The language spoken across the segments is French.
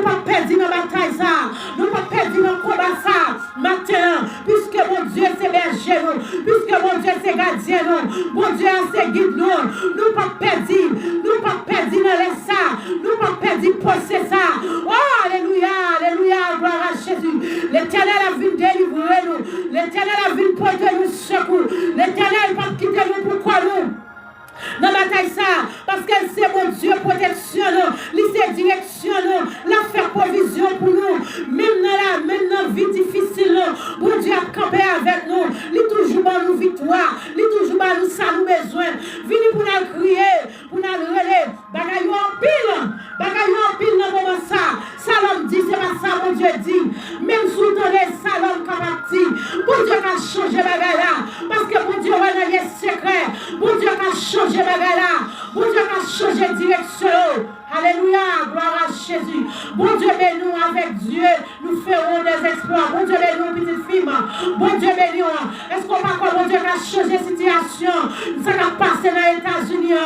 pas perdre dans la bataille ça. Nous pas perdre dans le combat ça. Maintenant, puisque mon Dieu c'est berger nous, puisque mon Dieu c'est gardien nous, mon Dieu c'est guide nous. Nous pas perdre dans les ça. Nous pas perdre posséder ça. Oh, alléluia, alléluia, gloire à Jésus. L'Éternel a vu délivrer nous. L'Éternel a vu porter nous secours. L'Éternel va quitter nous pour quoi nous? Dans la bataille ça, parce que c'est mon Dieu protection nous, il sait direction nous, il a fait provision pour nous, même dans la vie difficile, bon Dieu a campé avec nous, il toujours dans nous victoire, il toujours dans nous ça nous besoin, venez pour nous crier, pour nous relayer, bagaille en pile dans le moment ça, Salom dit, c'est pas ça mon Dieu dit, même sous le temps des Salom capable dit, bon Dieu a changé bagaille là, parce que mon Dieu a un secret, bon Dieu a changé bagaille là, bon Dieu a changé direction. Alléluia, gloire à Jésus. Bon Dieu bénis-nous avec Dieu, nous ferons des exploits. Bon Dieu bénis-nous, petite fille. Bon Dieu bénis-nous. Est-ce qu'on va quoi, bon Dieu a changé la situation? Ça va passer dans les États-Unis.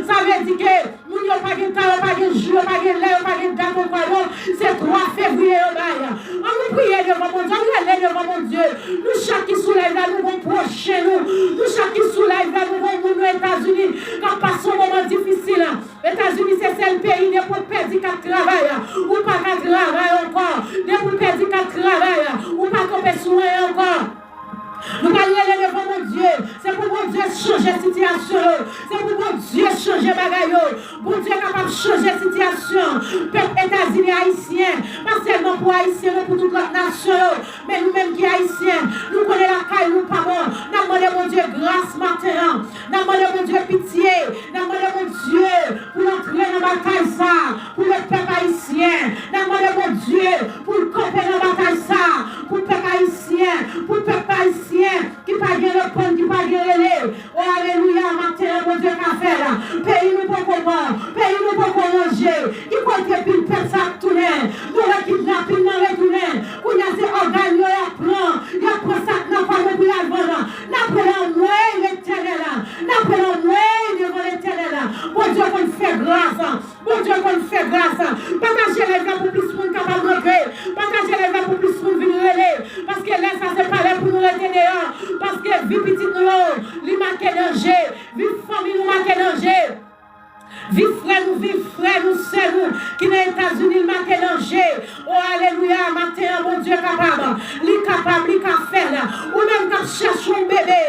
Ça veut dire que nous n'avons pas de temps, pas de jour, pas de l'heure, pas de date, c'est 3 février. On nous prie devant mon Dieu, on nous allait devant mon Dieu. Nous, chaque qui soulève là, nous allons procher nous. Nous, chaque qui soulève là, nous allons aux États-Unis. Quand passe un moment difficile, les États-Unis, c'est le pays. Ne pour perdre qu'à travailler, ou pas qu'à travailler encore, ne pour perdre qu'à travailler, ou pas qu'on peut soigner encore. Nous allons aller devant mon Dieu. C'est pour mon Dieu changer la situation. C'est pour mon Dieu changer la bagaille. Mon Dieu est capable de changer la situation. Peuple États-Unis haïtien. Pas seulement pour haïtiens, mais pour toute notre nation. Mais nous-mêmes qui haïtiens, nous connaissons la caille, nous pas bon. Nous demandons mon Dieu grâce maintenant. Nous demandons mon Dieu pitié. Nous demandons mon Dieu pour entrer dans la bataille ça. Pour le peuple haïtien. Nous demandons mon Dieu pour camper dans la bataille ça. Pour le peuple haïtien. Pour le peuple haïtien. Qui pas bien le pont, qui pas bien le oh alléluia, matin, mon Dieu qu'a fait là. Pays nous pour comment, pays nous pour manger. Qui compte puis pète ça tourner. Nous le kidnapping dans le tourner. Qu'on y a ces organes, il y a prend ça dans pas pour la vendre. N'appelons moi l'Éternel là. N'appelons moi devant l'Éternel là. Mon Dieu qu'on fait grâce. Mon Dieu qu'on fait grâce. Partagez les gars pour plus de monde capable de rentrer. Partagez les gars pour plus de monde venir relais. Parce que là ça c'est pas là pour nous retenir. Parce que vie petite nous, li marqué danger, vie famille nous marqué danger. Vive frère nous, c'est nous, qui dans les États-Unis, il marque danger. Oh, alléluia, matin, mon Dieu capable, il capable, il capable faire. Ou même quand cherche un bébé,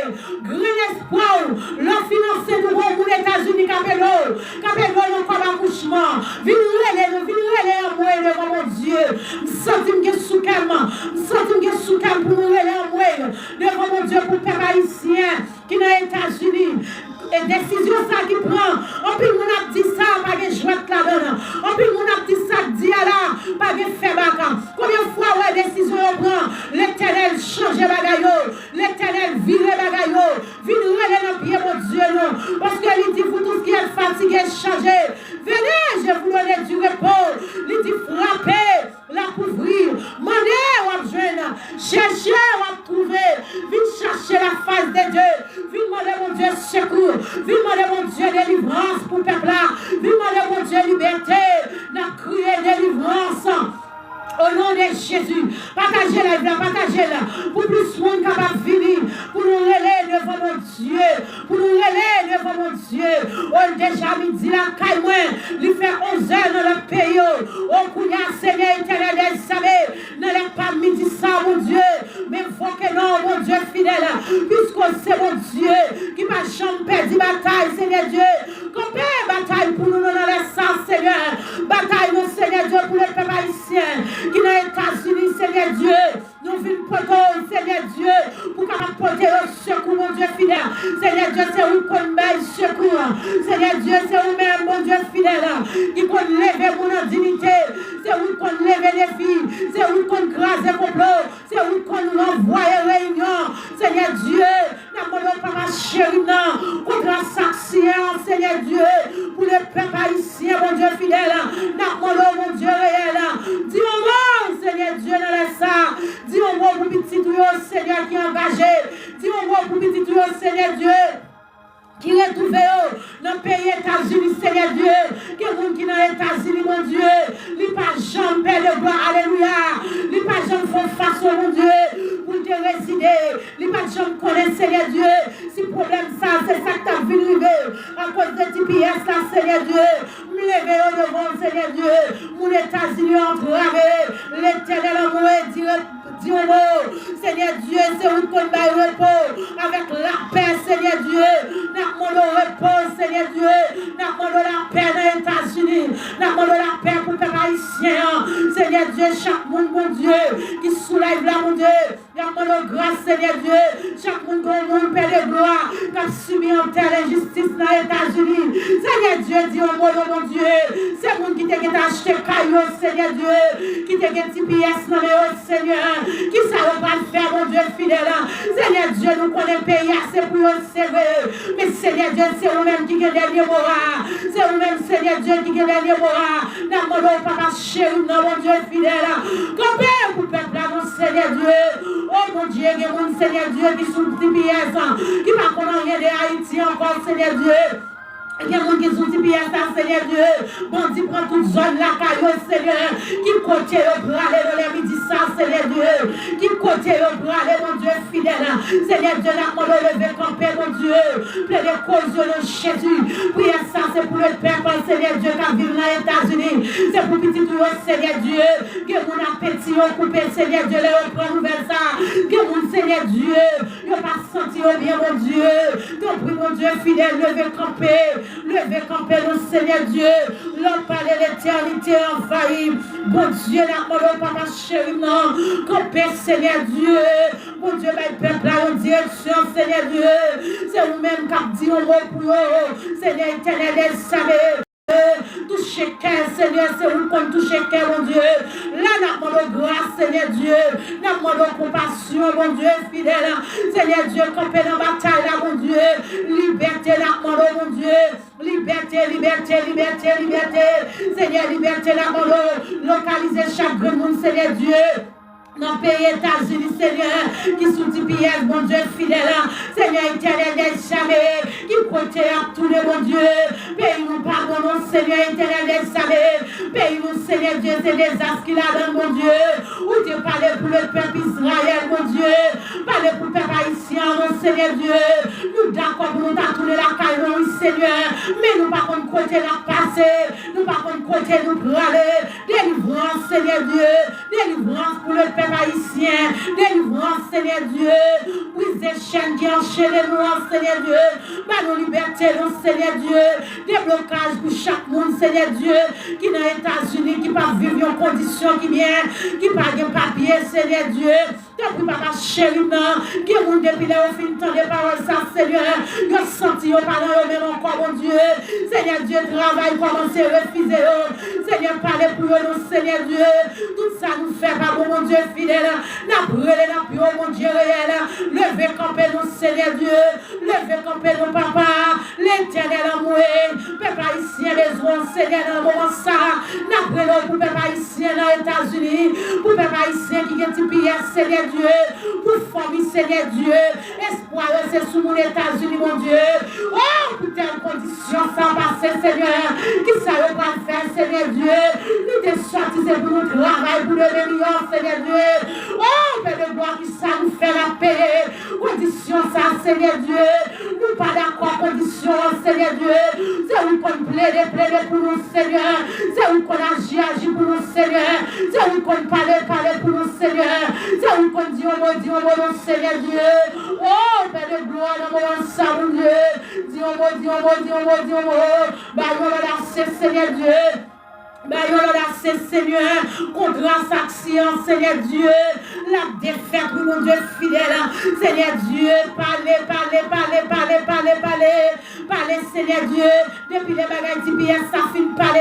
grand espoir, l'on finance nous pour les États-Unis, capello, nous comme accouchement. Vive relais, moi, devant mon Dieu. Je sens que je suis calme, pour nous relais, devant mon Dieu, pour le peuple haïtien, qui dans les États-Unis. Et décision ça qui prend. On peut nous dire ça, pas de joie là-dedans. On peut nous dire ça, dit là, pas de faire bac. Combien de fois ouais décision on prend? L'Éternel change bagaille. L'Éternel vire bagaille. Vire dans pied mon Dieu non. Parce que il dit vous tous qui êtes fatigués, changez. Venez, je vous donne du repos. Il dit frappez, la couvrir. Mandez ou abjoindre. Cherchez ou trouver. Vite chercher la face de Dieu. Vite demander mon Dieu secours. Vive mon Dieu délivrance pour le peuple là. Vive mon Dieu liberté. N'a crié délivrance. Au nom de Jésus. Partagez-la, partagez-la. Pour plus de monde capable de venir. Pour nous relayer devant mon Dieu. Pour nous relayer devant mon Dieu. On déjà midi la caille moins. Il fait 11 heures dans le pays. On couille Seigneur éternel des armées. N'allez pas midi ça mon Dieu. Mais il faut que non mon Dieu fidèle. Puisque c'est mon Dieu qui m'a jamais perdu bataille Seigneur Dieu. Combien bataille pour nous dans le sang Seigneur. Bataille mon Seigneur Dieu pour le peuple haïtien. Qui dans les États-Unis, Seigneur Dieu, nous venons porter, Seigneur Dieu, pour qu'on porter au secours, mon Dieu fidèle. Seigneur Dieu, c'est où qu'on met secours. Seigneur Dieu, c'est où-même, mon Dieu fidèle, qui qu'on lève mon dignité. C'est où qu'on lève les filles. C'est où qu'on grâce les complots. C'est où qu'on envoie les réunions. Seigneur Dieu, n'abandonne pas ma chérie, non, contre l'assassin, Seigneur Dieu, pour le peuple haïtien, mon Dieu fidèle. N'abandonne mon Dieu réel. Dis-moi, Seigneur Dieu, dans les ça. Dis-moi pour petit tuyau, Seigneur, qui est engagé. Dis-moi pour petit tuyau, Seigneur Dieu, qui est trouvé dans le pays États-Unis, Seigneur Dieu. Qui est qui dans les États-Unis, mon Dieu. Il n'y a pas jamais de façon, mon Dieu, pour te résider. Les pas de gens connaissent, Seigneur Dieu. Si problème ça, c'est ça que tu as vu lever. À cause de TPS, là, Seigneur Dieu. Me lever au devant, Seigneur Dieu. Mon États-Unis entravé. L'éternel amour dit au mot. Seigneur Dieu, c'est où qu'on va repos. Avec la paix, Seigneur Dieu. Nous demandons repos, Seigneur Dieu. Nous demandons la paix dans les États-Unis. Nous demandons la paix pour les peuple haïtien. Seigneur Dieu, chaque monde, mon Dieu, qui soulève là, mon Dieu. Nous demandons grâce, Seigneur Dieu. Chaque monde, Père de gloire, qui a subi en terre l'injustice dans les États-Unis. Seigneur Dieu, dis au mot, mon Dieu. C'est le monde qui t'a acheté caillou, Seigneur Dieu. Qui t'a acheté pièces dans les Seigneur. Qui ça va pas faire, mon Dieu fidèle. Seigneur Dieu, nous connaissons le pays assez pour nous servir. Mais Seigneur Dieu, c'est vous-même qui gagne dernier mot. C'est vous-même, Seigneur Dieu, qui gagne dernier mot. Nous demandons, Papa chéri, mon Dieu fidèle. Combien pour peuple là, mon Seigneur Dieu. Oh mon Dieu, il y a mon Seigneur Dieu qui sont petits pièces. Qui ne connaissent rien de Haïti encore, Seigneur Dieu. Il y a des gens qui sont petits pièces, Seigneur Dieu. Bon, tu prends toute zone là, caillou, Seigneur. Qui côté au bras, dans les midi, ça, Seigneur Dieu. Qui côté au bras, mon Dieu fidèle. Seigneur Dieu, n'a pas levé camper, mon Dieu. Plein de causes de Jésus. Prière ça, c'est pour le peuple, Seigneur Dieu, qui vit dans les États-Unis. C'est pour petit tout, Seigneur Dieu. Que mon appétit au coupé, Seigneur Dieu, les reprend nouvelle ça. Que mon Seigneur Dieu, ne pas sentir bien, mon Dieu. Donc, mon Dieu fidèle, levé camper. Levez camper nous, Seigneur Dieu. L'homme parle de l'éternité envahie. Bon Dieu, n'a pas papa chéri, non. Camper, Seigneur Dieu. Bon Dieu, mais peuple là, en direction, Seigneur Dieu. C'est vous-même qui a dit un mot pour eux. Seigneur éternel, savez. Touchez cœur, Seigneur, c'est vous qu'on touche cœur, mon Dieu. Là, nous demandons grâce, Seigneur Dieu. Nous demandons compassion, mon Dieu, fidèle. Seigneur Dieu, camper dans la bataille, là, mon Dieu. Liberté, nous demandons, mon Dieu. Liberté, liberté, liberté, liberté. Seigneur, liberté, nous demandons. Localiser chaque monde, Seigneur Dieu. Dans le pays États-Unis, Seigneur, qui sont TPS, mon Dieu fidèle, Seigneur éternel des jamais, qui côté à tous les mon Dieu, pays nous pardonnons, Seigneur éternel des jamais, pays nous, Seigneur Dieu, c'est des as qu'il a dans mon Dieu, où tu parles pour le peuple Israël, mon Dieu, parle pour le peuple haïtien, mon Seigneur Dieu, nous d'accord pour nous tourner la caille, oui, Seigneur, mais nous par contre côté la passer, nous par contre côté nous aller, délivrance, Seigneur Dieu, délivrance pour le peuple haïtien, délivrance, Seigneur Dieu, brise des chaînes qui enchaînent nous, Seigneur Dieu, par nos libertés, nous, Seigneur Dieu, déblocage pour chaque monde, Seigneur Dieu, qui dans les États-Unis, qui pas vivre en condition qui bien, qui pas de papier, Seigneur Dieu, depuis papa chéri, qui est mon depuis là, au fin de temps des paroles, ça, Seigneur, qui a senti au parlant, au même encore, mon Dieu, Seigneur Dieu, travail, commencez à refuser, Seigneur, parlez pour nous, Seigneur Dieu, tout ça nous fait par mon Dieu fidèle, n'a brûlé la pure, mon Dieu réel, levez camper nous, Seigneur Dieu, levez camper nous, papa, l'éternel amour, peuple haïtien, les oies, Seigneur, dans le moment ça, n'a brûlé pour peuple haïtien dans les États-Unis, pour peuple haïtien qui est TPS, Seigneur Dieu, pour famille, Seigneur Dieu, espoir, c'est sous mon États-Unis, mon Dieu, oh, pour telle condition, sans passer, Seigneur, qui savait pas faire, Seigneur Dieu, nous te sortis, c'est pour nous travailler, pour le million, Seigneur Dieu, oh, Père de gloire, qui ça nous fait la paix, condition, ça, Seigneur Dieu, nous pas d'accord, condition, Seigneur Dieu, c'est où qu'on plaide pour nous, Seigneur, c'est où qu'on agit pour nous, Seigneur, c'est où qu'on parle pour nous, Seigneur, c'est où qu'on dit, mon Seigneur Dieu, oh, Père de gloire, dans mon sang, mon Dieu, dis, bah, Seigneur Dieu, Seigneur, contre l'action, Seigneur Dieu, la défaite, mon Dieu fidèle, Seigneur Dieu, parlez, Seigneur Dieu, depuis les bagages d'IPS, ça finit de parler,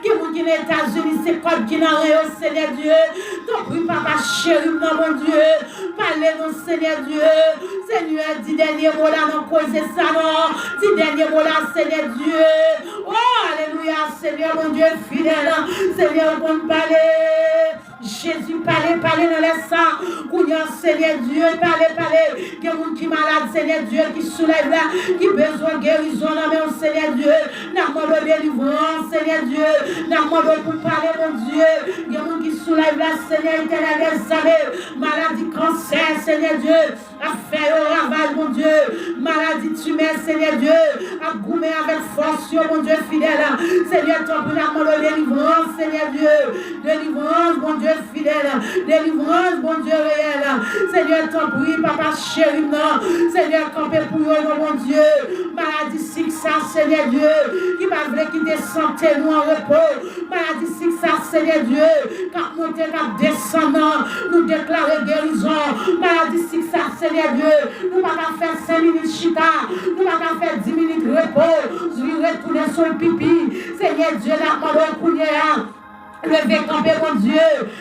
qui est les États-Unis, c'est quoi qui n'a rien, Seigneur Dieu, ton prix, papa chéri, mon Dieu, parlez-nous, Seigneur Dieu, Seigneur, dis dernier mot là, non, causez ça, non, dis dernier mot là, Seigneur Dieu, oh, alléluia, Seigneur, mon Dieu fidèle, Seigneur, on parle. Jésus, parlez dans les sangs. Seigneur Dieu, parlez. Que monde qui malade, Seigneur Dieu, qui soulève là, qui besoin de guérison, non, Seigneur Dieu. N'a pas de délivrance, Seigneur Dieu. N'a pas de pour parler, mon Dieu. Que monde qui soulève la Seigneur éternel des années. Maladie, cancer, Seigneur Dieu. A fait au ravage, mon Dieu. Maladie tumeur, Seigneur Dieu. A goumé avec force, mon Dieu fidèle. Seigneur, ton pour l'amour de délivrance, Seigneur Dieu. Délivrance, mon Dieu fidèle. Délivrance, mon Dieu réel. Seigneur, ton pour papa chéri, non. Seigneur, campé pour eux, mon Dieu. Maladie, c'est ça, Seigneur Dieu. Qui va vouloir quitter santé, nous en repos. Maladie, c'est ça, Seigneur Dieu. Cap monter, cap descendant. Nous déclarer guérison. Maladie, c'est ça, Seigneur Dieu. Nous ne pouvons pas faire 5 minutes chita. Nous ne pouvons pas faire 10 minutes repos. Je vais retourner sur le pipi. Seigneur Dieu, la parole levez camper mon Dieu,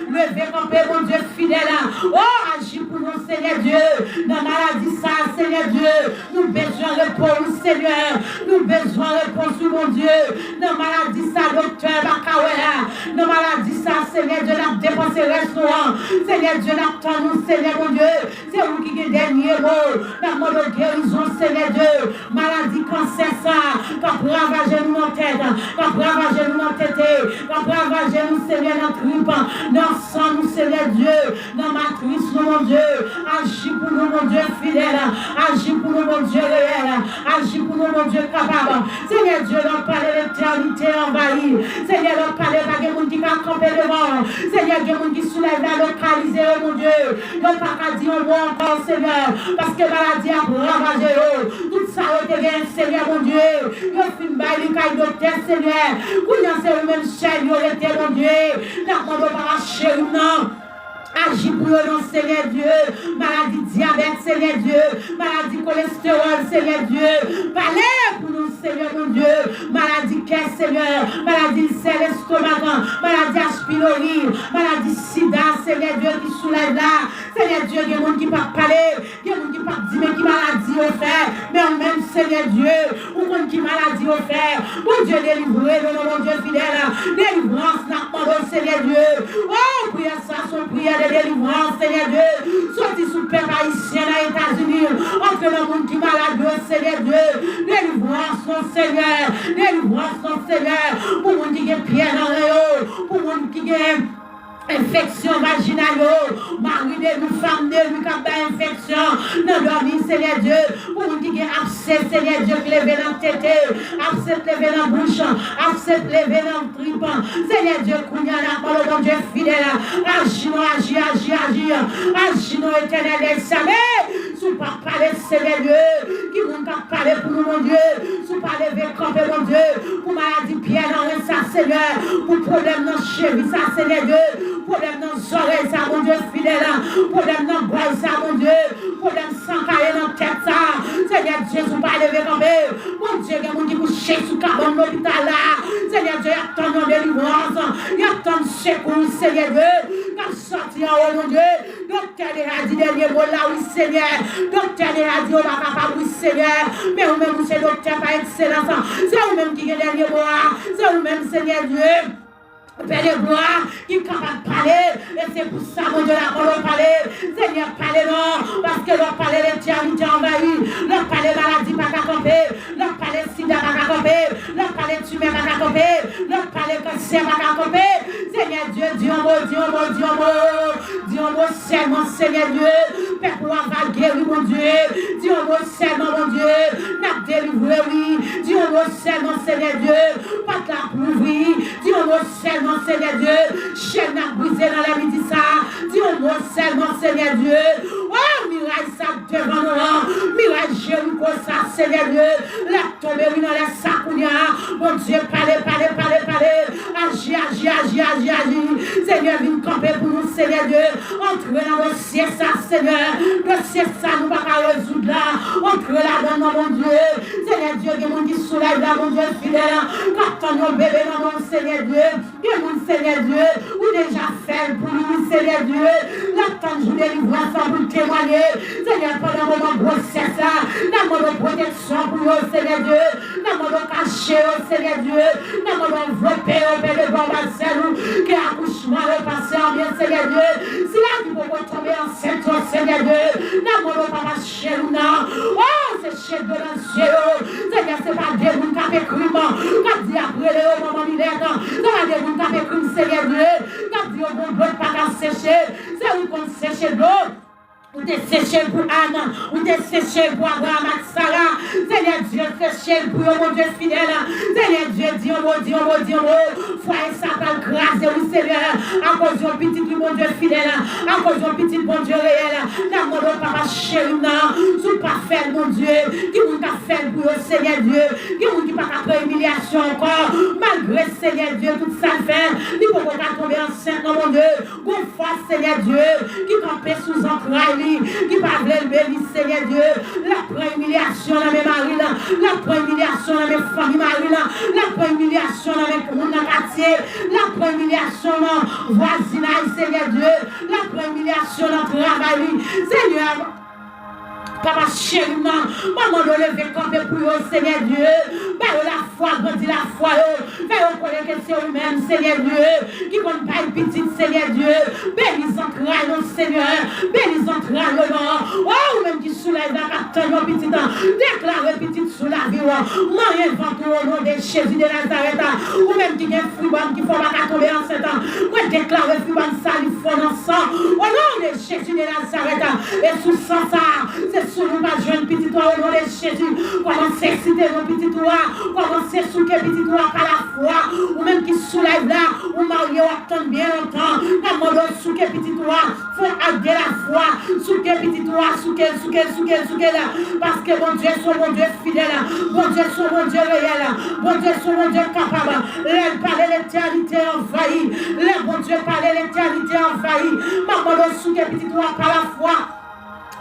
levez camper mon Dieu fidèle. Oh, agis pour nous, Seigneur Dieu. Dans la maladie, ça, Seigneur Dieu. Nous besoin de réponse, Seigneur. Nous besoin de réponse, mon Dieu. Dans la maladie, ça, docteur Bakawela. Dans la maladie, ça, Seigneur Dieu, n'a dépensé restaurant. Seigneur Dieu, n'attend nous, Seigneur mon Dieu. C'est vous qui avez dernier mot. Dans le mot de guérison, Seigneur Dieu. Maladie, cancer, ça. Quand pour ravager nous en tête. Quand pour ravager nous en tête. Quand pour ravager nous, Seigneur, notre tripe, dans sang, nous, Seigneur Dieu, dans matrice, nous, mon Dieu, agis pour nous, mon Dieu fidèle, agis pour nous, mon Dieu réel, agis pour nous, mon Dieu capable. Seigneur Dieu, leur parler l'éternité envahie. Seigneur, leur parler, pas de monde qui va camper devant. Seigneur, il y a des gens qui soulèvent la localisée, mon Dieu. Ils n'ont pas qu'à dire un mot encore, Seigneur, parce que maladie a ravagé, tout ça a été bien, Seigneur, mon Dieu. Ils ont fait une baille, ils ont docteur, Seigneur. Vous n'avez pas même chaîne, ils ont été, mon Dieu. N'a pas marché ou non. Agis pour nous, Seigneur Dieu. Maladie diabète, Seigneur Dieu. Maladie cholestérol, Seigneur Dieu. Parlez pour nous, Seigneur mon Dieu. Maladie cœur, Seigneur. Maladie sel, estomac. Maladie H. pylori. Maladie sida, Seigneur Dieu, qui soulève là. Seigneur Dieu, il y a des gens qui ne peuvent pas parler. Il y a des gens qui ne peuvent pas dire, mais qui maladie au fait. Mais en même, Seigneur Dieu, ou qui maladie au fait. Mon Dieu, délivrez, mon Dieu fidèle. Délivrance, n'a pas de Seigneur Dieu. Oh, prière ça, son prière de délivrance, Seigneur Dieu. Sorti sous le peuple haïtien aux États-Unis. Entre le monde qui est malade, Seigneur Dieu. Délivrance, mon Seigneur. Délivrance, mon Seigneur. Pour le monde qui est pierre dans le pour le monde qui est infection vaginale, mari de nous, femme de nous, qui a infection, dans dormir, Seigneur Dieu, pour nous qui a abcès, Seigneur Dieu, qui lève dans la tête, abcès levé dans la bouche, abcès levé dans le trip, Seigneur Dieu, qu'on y a la parole, mon Dieu fidèle, agis, agis, éternel des salés, sous pas parler, Seigneur Dieu, qui nous pas parler pour nous, mon Dieu, sous pas lever camper, mon Dieu, pour maladie pierre dans le ça, Seigneur, pour problème dans le cheville, ça, Seigneur Dieu, problème dans les oreilles, ça, mon Dieu fidèle. Problème dans le bois, ça, mon Dieu. Problème sans carré dans la tête, ça. Seigneur Dieu, vous parlez de camper. Mon Dieu, il y a des gens qui couchent sous cabane de l'hôpital là. Seigneur Dieu, il y a tant de délivrance. Il y a tant de secours, Seigneur Dieu. Quand sorti en haut, mon Dieu. Docteur a dit dernier mot là, oui, Seigneur. Docteur a dit, on va capable, oui, Seigneur. Mais vous-même, c'est docteur par excellence. C'est vous-même qui est dernier mot. C'est vous-même, Seigneur Dieu. Père de gloire, qui est capable de parler, et c'est pour ça, mon Dieu, la parole parler. Seigneur, parlez non, parce que leur parler l'éternité envahie, leur parler maladie pas qu'à camper, leur parler sida pas qu'à camper, leur parler tumeur pas qu'à camper, leur parler cancer pas qu'à camper. Seigneur Dieu, dis un mot seulement, Seigneur Dieu, Père pour avoir guéri, mon Dieu, dis un mot seulement, mon Dieu, n'a délivré, oui, dis un mot seulement, Seigneur Dieu, pas de la prouver, dis un mot seulement, Seigneur Dieu, chaîne a brisé dans la midi ça, dis un mot seulement, Seigneur Dieu, oh, miraille ça devant nous, miraille Jéricho ça, Seigneur Dieu, la tombe dans les sacounia, mon Dieu, parlez, agis, Seigneur, viens camper pour nous, Seigneur Dieu, entre dans le ciel ça, Seigneur, le ciel ça, nous ne pouvons pas résoudre là, entre là-dedans, mon Dieu, Seigneur Dieu, il y a des gens qui soulèvent là, mon Dieu fidèle, quand on bébé dans mon Seigneur Dieu, mon Seigneur Dieu, ou déjà fait pour nous, Seigneur Dieu, l'attente de délivrance pour témoigner, Seigneur, pendant le moment de grossesse, dans le moment de protection pour nous, Seigneur Dieu, dans le moment de cacher, Seigneur Dieu, dans le moment de envelopper, Père de bon Marcel, qui a accouchement repassé en bien, Seigneur Dieu, si là, tu peux tomber enceinte, Seigneur Dieu, dans le moment de papa chez nous, oh, c'est chez de l'ancien, Seigneur, c'est pas des gens qui ont écrit, qui ont dit après le moment de l'hiver, ça va des gens qui ont écrit, Seigneur Dieu, qui ont dit au bon Dieu, séché, c'est où qu'on séché de l'eau. Ou t'es séché pour Anne, ou t'es séché pour Abraham et Sarah. Seigneur Dieu, séché pour mon Dieu fidèle. Seigneur Dieu, Dieu, foyer ça va grâce, oui Seigneur. À cause de petit, mon Dieu fidèle. À cause de petit, mon Dieu réel. N'a pas papa chéri, non. Sous pas faire, mon Dieu. Qui vous a fait pour le Seigneur Dieu. Qui vous dit pas après humiliation encore. Malgré Seigneur Dieu, tout ça fait. Il faut qu'on tomber enceinte, mon Dieu. Bon foi, Seigneur Dieu. Qui campait sous entrailles. Qui parle le Seigneur Dieu, la première humiliation dans mes maris, la première humiliation dans mes familles maris, la première humiliation dans mes quartiers, la première humiliation dans voisinage, Seigneur Dieu, la première humiliation dans le travail, Seigneur. Papa chéri, maman de lever camper pour eux, Seigneur Dieu. Ben la foi, grandit la foi. Ben on connaît que c'est eux-mêmes, Seigneur Dieu. Qui compte pas une petite, Seigneur Dieu. Ben ils entraillent, non, Seigneur. Ben ils entraillent, non. Oh, même qui soulève la carte, non, petite. Déclare petite sous la vie. Moi, invente au nom de Jésus de Nazareth. Ou même qui vient fribonne, qui ne faut pas tomber en 7 ans. Moi, déclare fribonne, ça, il faut dans sang. Au nom de Jésus de Nazareth. Et sous ça, c'est sous nous pas jeune petit toi au nom de Jésus. Commencez à citer nos petits toits. Commencez à souquer petit toi par la foi. Ou même qui soulève là. Ou marié ou attend bien longtemps. Comment on souquer petit toi. Faut agir la foi. Souquer petit toi. Souquer là. Parce que mon Dieu, son mon Dieu fidèle. Mon Dieu, son mon Dieu réel. Mon Dieu, son mon Dieu capable. L'aide par l'éternité envahie. L'aide, mon Dieu, par l'éternité envahie. Maman on souquer petit toi par la foi.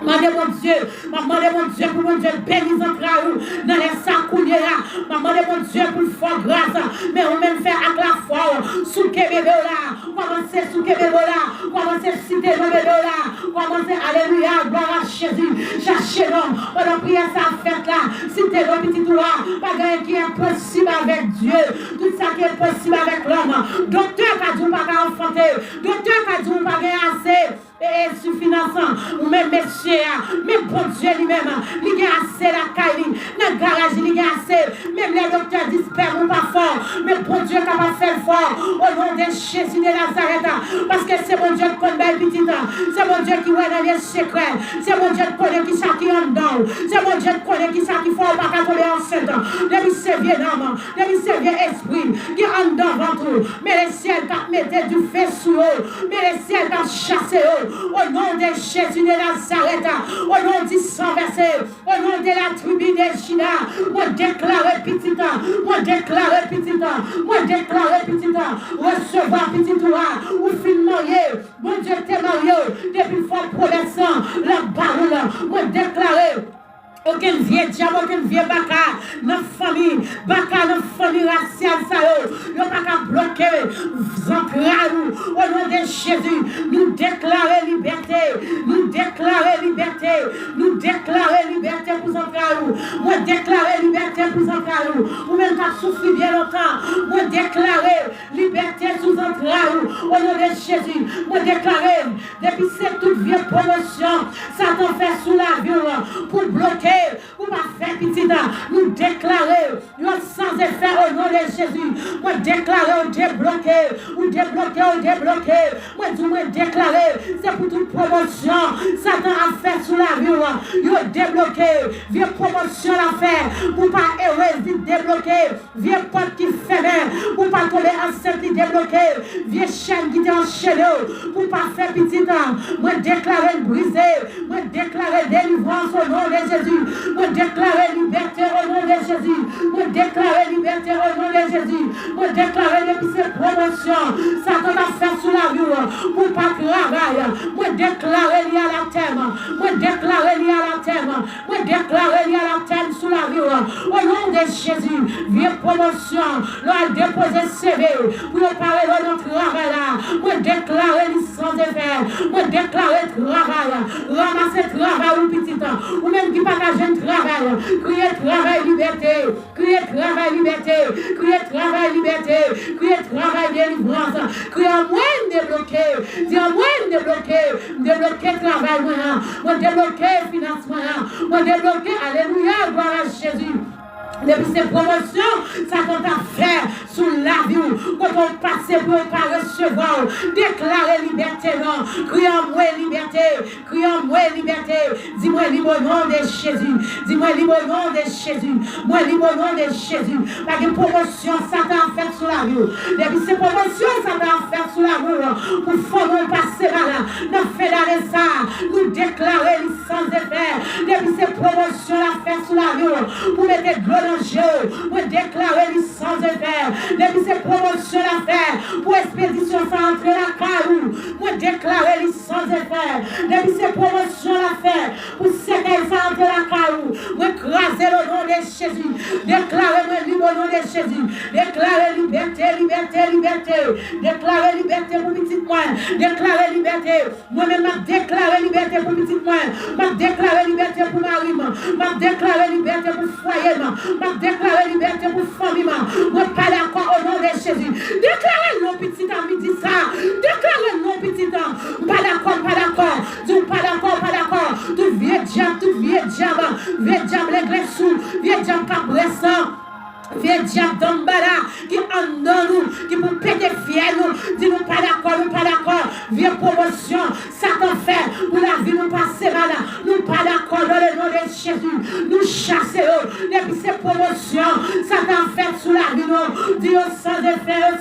Maman mon Dieu pour mon Dieu, bénis en traou, dans les sacs où il y a là. Maman mon Dieu pour le fort grâce, mais on même fait avec la foi, sous bébé là, commencez sous bébé là, commencez citer le bébé là, commencez alléluia, gloire à Jésus, cherchez l'homme, on a prié ça fête là, citez le petit doigt, pas rien qui est impossible avec Dieu, tout ça qui est possible avec l'homme. Docteur qui a dit pas enfanter, docteur qui a dit pas assez. Et suffisant, ou même messieurs, même bon Dieu lui-même, il y a assez la caille, dans le garage, il y a assez, même les docteurs disent ou pas fort, mais bon Dieu qui va faire fort, au nom de Jésus de Nazareth, parce que c'est mon Dieu qui connaît les petites, c'est mon Dieu qui voit dans les secrets, c'est mon Dieu qui connaît qui ça qui en dedans, c'est mon Dieu qui connaît qui ça qui faut pas tomber enceinte, depuis ce vieux homme, depuis ce vieux esprit, qui en dedans ventre, mais les ciels qui mettent du feu sous eux, mais les ciels qui chassent eux. Au nom de Jésus de Nazareth, au nom du sang versé, au nom de la tribu de Juda, moi déclare petit, moi déclare petit, moi déclare petit, recevoir petit toi, ou fin marié, mon Dieu t'es marié, depuis fort progressant, la baroule, moi déclare. Aucun vieux diable, aucun vieux baka, notre famille, baka, notre famille raciale, ça y a pas qu'à bloquer, au nom de Jésus, nous déclarer liberté, nous déclarer liberté, nous déclarer liberté pour Zankarou, moi déclarer liberté pour Zankarou, ou même qu'à souffrir bien longtemps, moi déclarer liberté sous Zankarou, au nom de Jésus, moi déclarer, depuis cette toute vieille promotion, Satan fait sous la vie pour bloquer. Pour pas faire petit, nous déclarer, sans effet au nom de Jésus. Moi déclarer, on débloquer, ou débloquer, on débloquer. Moi déclarer, c'est pour toute promotion. Satan a fait sous la vie, il a débloqué. Vieux promotion à faire, pour pas errer, vite débloquer. Vieux porte qui ferme, pour pas tomber enceinte, qui débloquer. Vieux chaîne qui t'enchaîne, pour pas faire petit. Moi déclarer briser, moi déclarer délivrance au nom de Jésus. Moi déclarer liberté au nom de Jésus. Moi déclarer liberté au nom de Jésus. Moi déclarer depuis cette promotion. Satan a fait sous la vie pour pas travailler. Moi déclarer lié à la terre. Moi déclarer lié à la terre. Moi déclarer lié à la terre sous la vie. Au nom de Jésus. Vieux promotion. L'on a déposé CV. Pour parler de notre travail là. Moi déclarer licence de faire. Moi déclarer travail. Ramasser travail ou petit temps. Ou même qui pas jeune travail, crier travail liberté, crier travail liberté, crier travail liberté, crier travail délivrance, crier moins débloqué, dire moins débloqué travail, moi débloqué financement, moi débloqué, alléluia, gloire à Jésus. Depuis ces promotions, ça compte à faire sous la vie. Quand on passe pour pas recevoir, déclarer liberté, non. Crions-moi liberté, crions-moi liberté. Dis-moi libre au nom de Jésus. Dis-moi libre au nom de Jésus. Moi libre au nom de Jésus. Pas de promotion, ça t'a fait sous la vie. Depuis ces promotions, ça t'a fait sous la vie. Pour faire passer là, nous faisons ça. Nous déclarer sans effet. Depuis ces promotions, la fait sous la vie. Pour mettre de l'eau dans le jeu. Pour déclarer sans effet. Depuis ces promotions, la fait. Pour expédition sans entrer la carou. Pour déclarer sans effet. Depuis ces promotions, la fait. Pour séquelles sans entrer la carou. Pour écraser le nom de Jésus. Déclarer libre au nom de Jésus. Déclarer liberté, liberté, liberté. Déclarer liberté pour petit moi. Déclarer liberté. Moi-même, je déclarer liberté pour petit moi. Je déclarer liberté pour mari. Je déclarer liberté pour foyer. Je déclarer liberté pour famille. Je pas d'accord au nom de Jésus. Déclarez mon petit ami dit ça. Déclarez mon petit ami. Pas d'accord, pas d'accord. Tu pas d'accord, pas d'accord. Tu vieux diable, vieux diable, l'église sous, vieux diable pas pressant. Vieux diable d'Ambala qui en nous, qui pour péter fier nous, dit nous pas d'accord, vieux promotion, Satan fait pour la vie nous passer mal, nous pas d'accord dans le nom de Jésus, nous chassons, depuis ces promotions, Satan fait sous la vie nous, dit au sang de fer,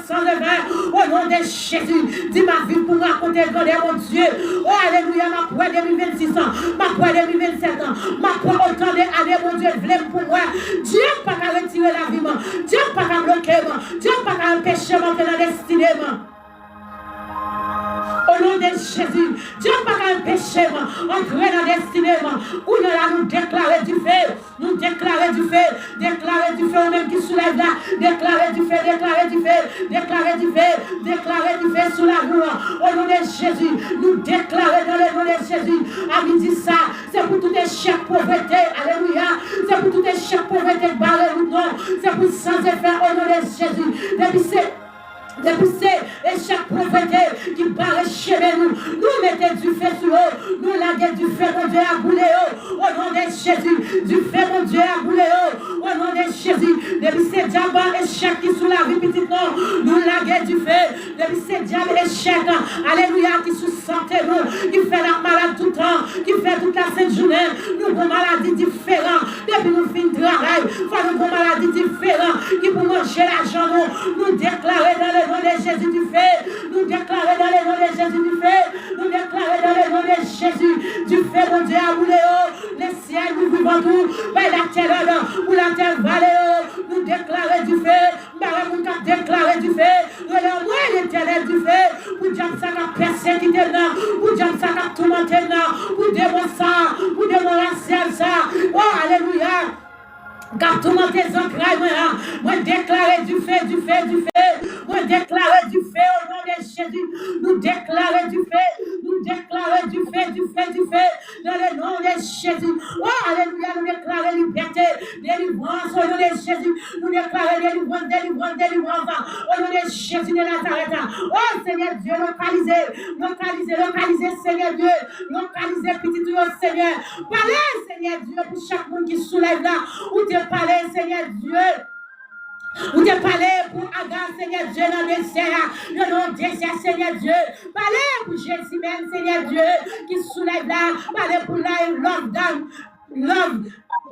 au nom de Jésus, dit ma vie pour raconter de mon Dieu, oh alléluia, ma foi 2026 ans, ma foi 2027 ans, ma foi autant d'années, mon Dieu, v'lait pour moi, Dieu pas qu'à retirer la vie. Dieu n'a pas qu'à bloquer, Dieu n'a pas qu'à empêcher mon destinée. Au nom de Jésus, Dieu n'a pas qu'à empêcher entrer dans la destinée. Où nous allons nous déclarer du feu, déclarer du feu, au même qui soulève là, déclarer du feu sous la gloire. Au nom de Jésus, nous déclarer dans le nom de Jésus. Ami dit ça, c'est pour tout échec pauvreté, alléluia, c'est pour tout échec pauvreté, barré ou non, c'est pour sans effet au nom de Jésus. Depuis ces chaque pauvreté qui paraît chez nous, nous mettons du feu sur eux, nous laguons du feu, mon Dieu, à bouler au nom de Jésus, du feu, mon Dieu, à bouler au nom de Jésus. Depuis ces diables échecs qui sous la vie petite, nous laguons du feu, depuis ces diables échecs, alléluia, qui sous santé nous, qui fait la malade tout le temps, qui fait toute la sainte journée, nous avons maladies différentes, depuis nous finissons le travail, nous avons maladies différentes, qui pour manger l'argent, nous déclarer dans le nom de Jésus du feu, nous déclarer dans le nom de Jésus du feu, nous déclarer dans le nom de Jésus du feu, mon Dieu, à bouler les ciels, nous vivons tout, mais la terre, ou la terre vallée, nous déclarer du feu, nous déclarer du feu, nous l'éternel du feu, pour dire ça qu'a persécuté, pour dire ça qu'a tourmenté, pour démontrer ça, pour démontrer ça, oh, alléluia. Car tout le monde est en craie, moi déclarer du feu, moi déclarer du feu au nom de Jésus, nous déclarer du feu, dans le nom de Jésus. Oh, alléluia, nous déclarer liberté, délivrance au nom de Jésus, nous déclarer délivrance, au nom de Jésus de Nazareth. Oh, Seigneur Dieu, localisez, Seigneur Dieu, localisez petit Dieu, Seigneur. Parlez, Seigneur Dieu, pour chaque monde qui soulève là, ou te parler, Seigneur Dieu. Ou te parler pour Agar, Seigneur Dieu, dans le désert, le nom désert, Seigneur Dieu. Parlez pour Jésus même, Seigneur Dieu, qui soulève là. Parlez pour l'homme.